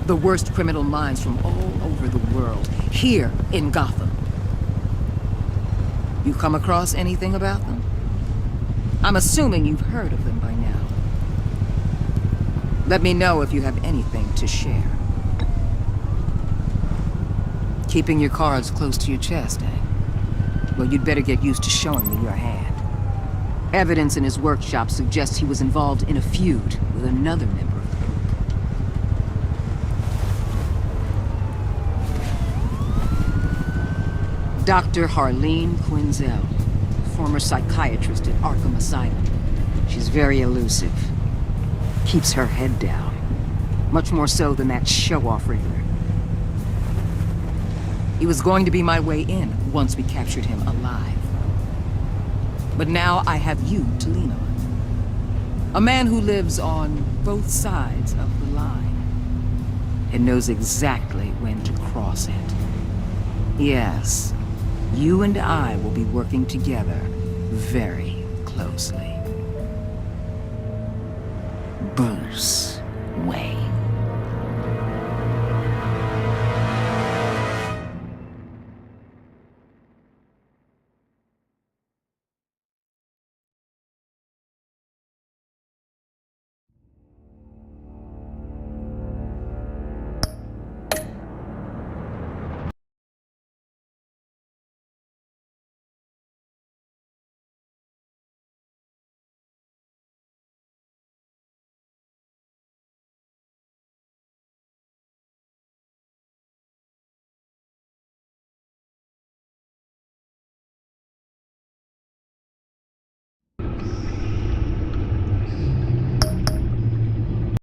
The worst criminal minds from all over the world, here in Gotham. You come across anything about them? I'm assuming you've heard of them by now. Let me know if you have anything to share. Keeping your cards close to your chest, eh? Well, you'd better get used to showing me your hand. Evidence in his workshop suggests he was involved in a feud with another member of the group. Dr. Harleen Quinzel, former psychiatrist at Arkham Asylum. She's very elusive. Keeps her head down. Much more so than that show-off Riddler. He was going to be my way in once we captured him alive. But now I have you to lean on. A man who lives on both sides of the line and knows exactly when to cross it. Yes, you and I will be working together very closely. Bruce Wayne.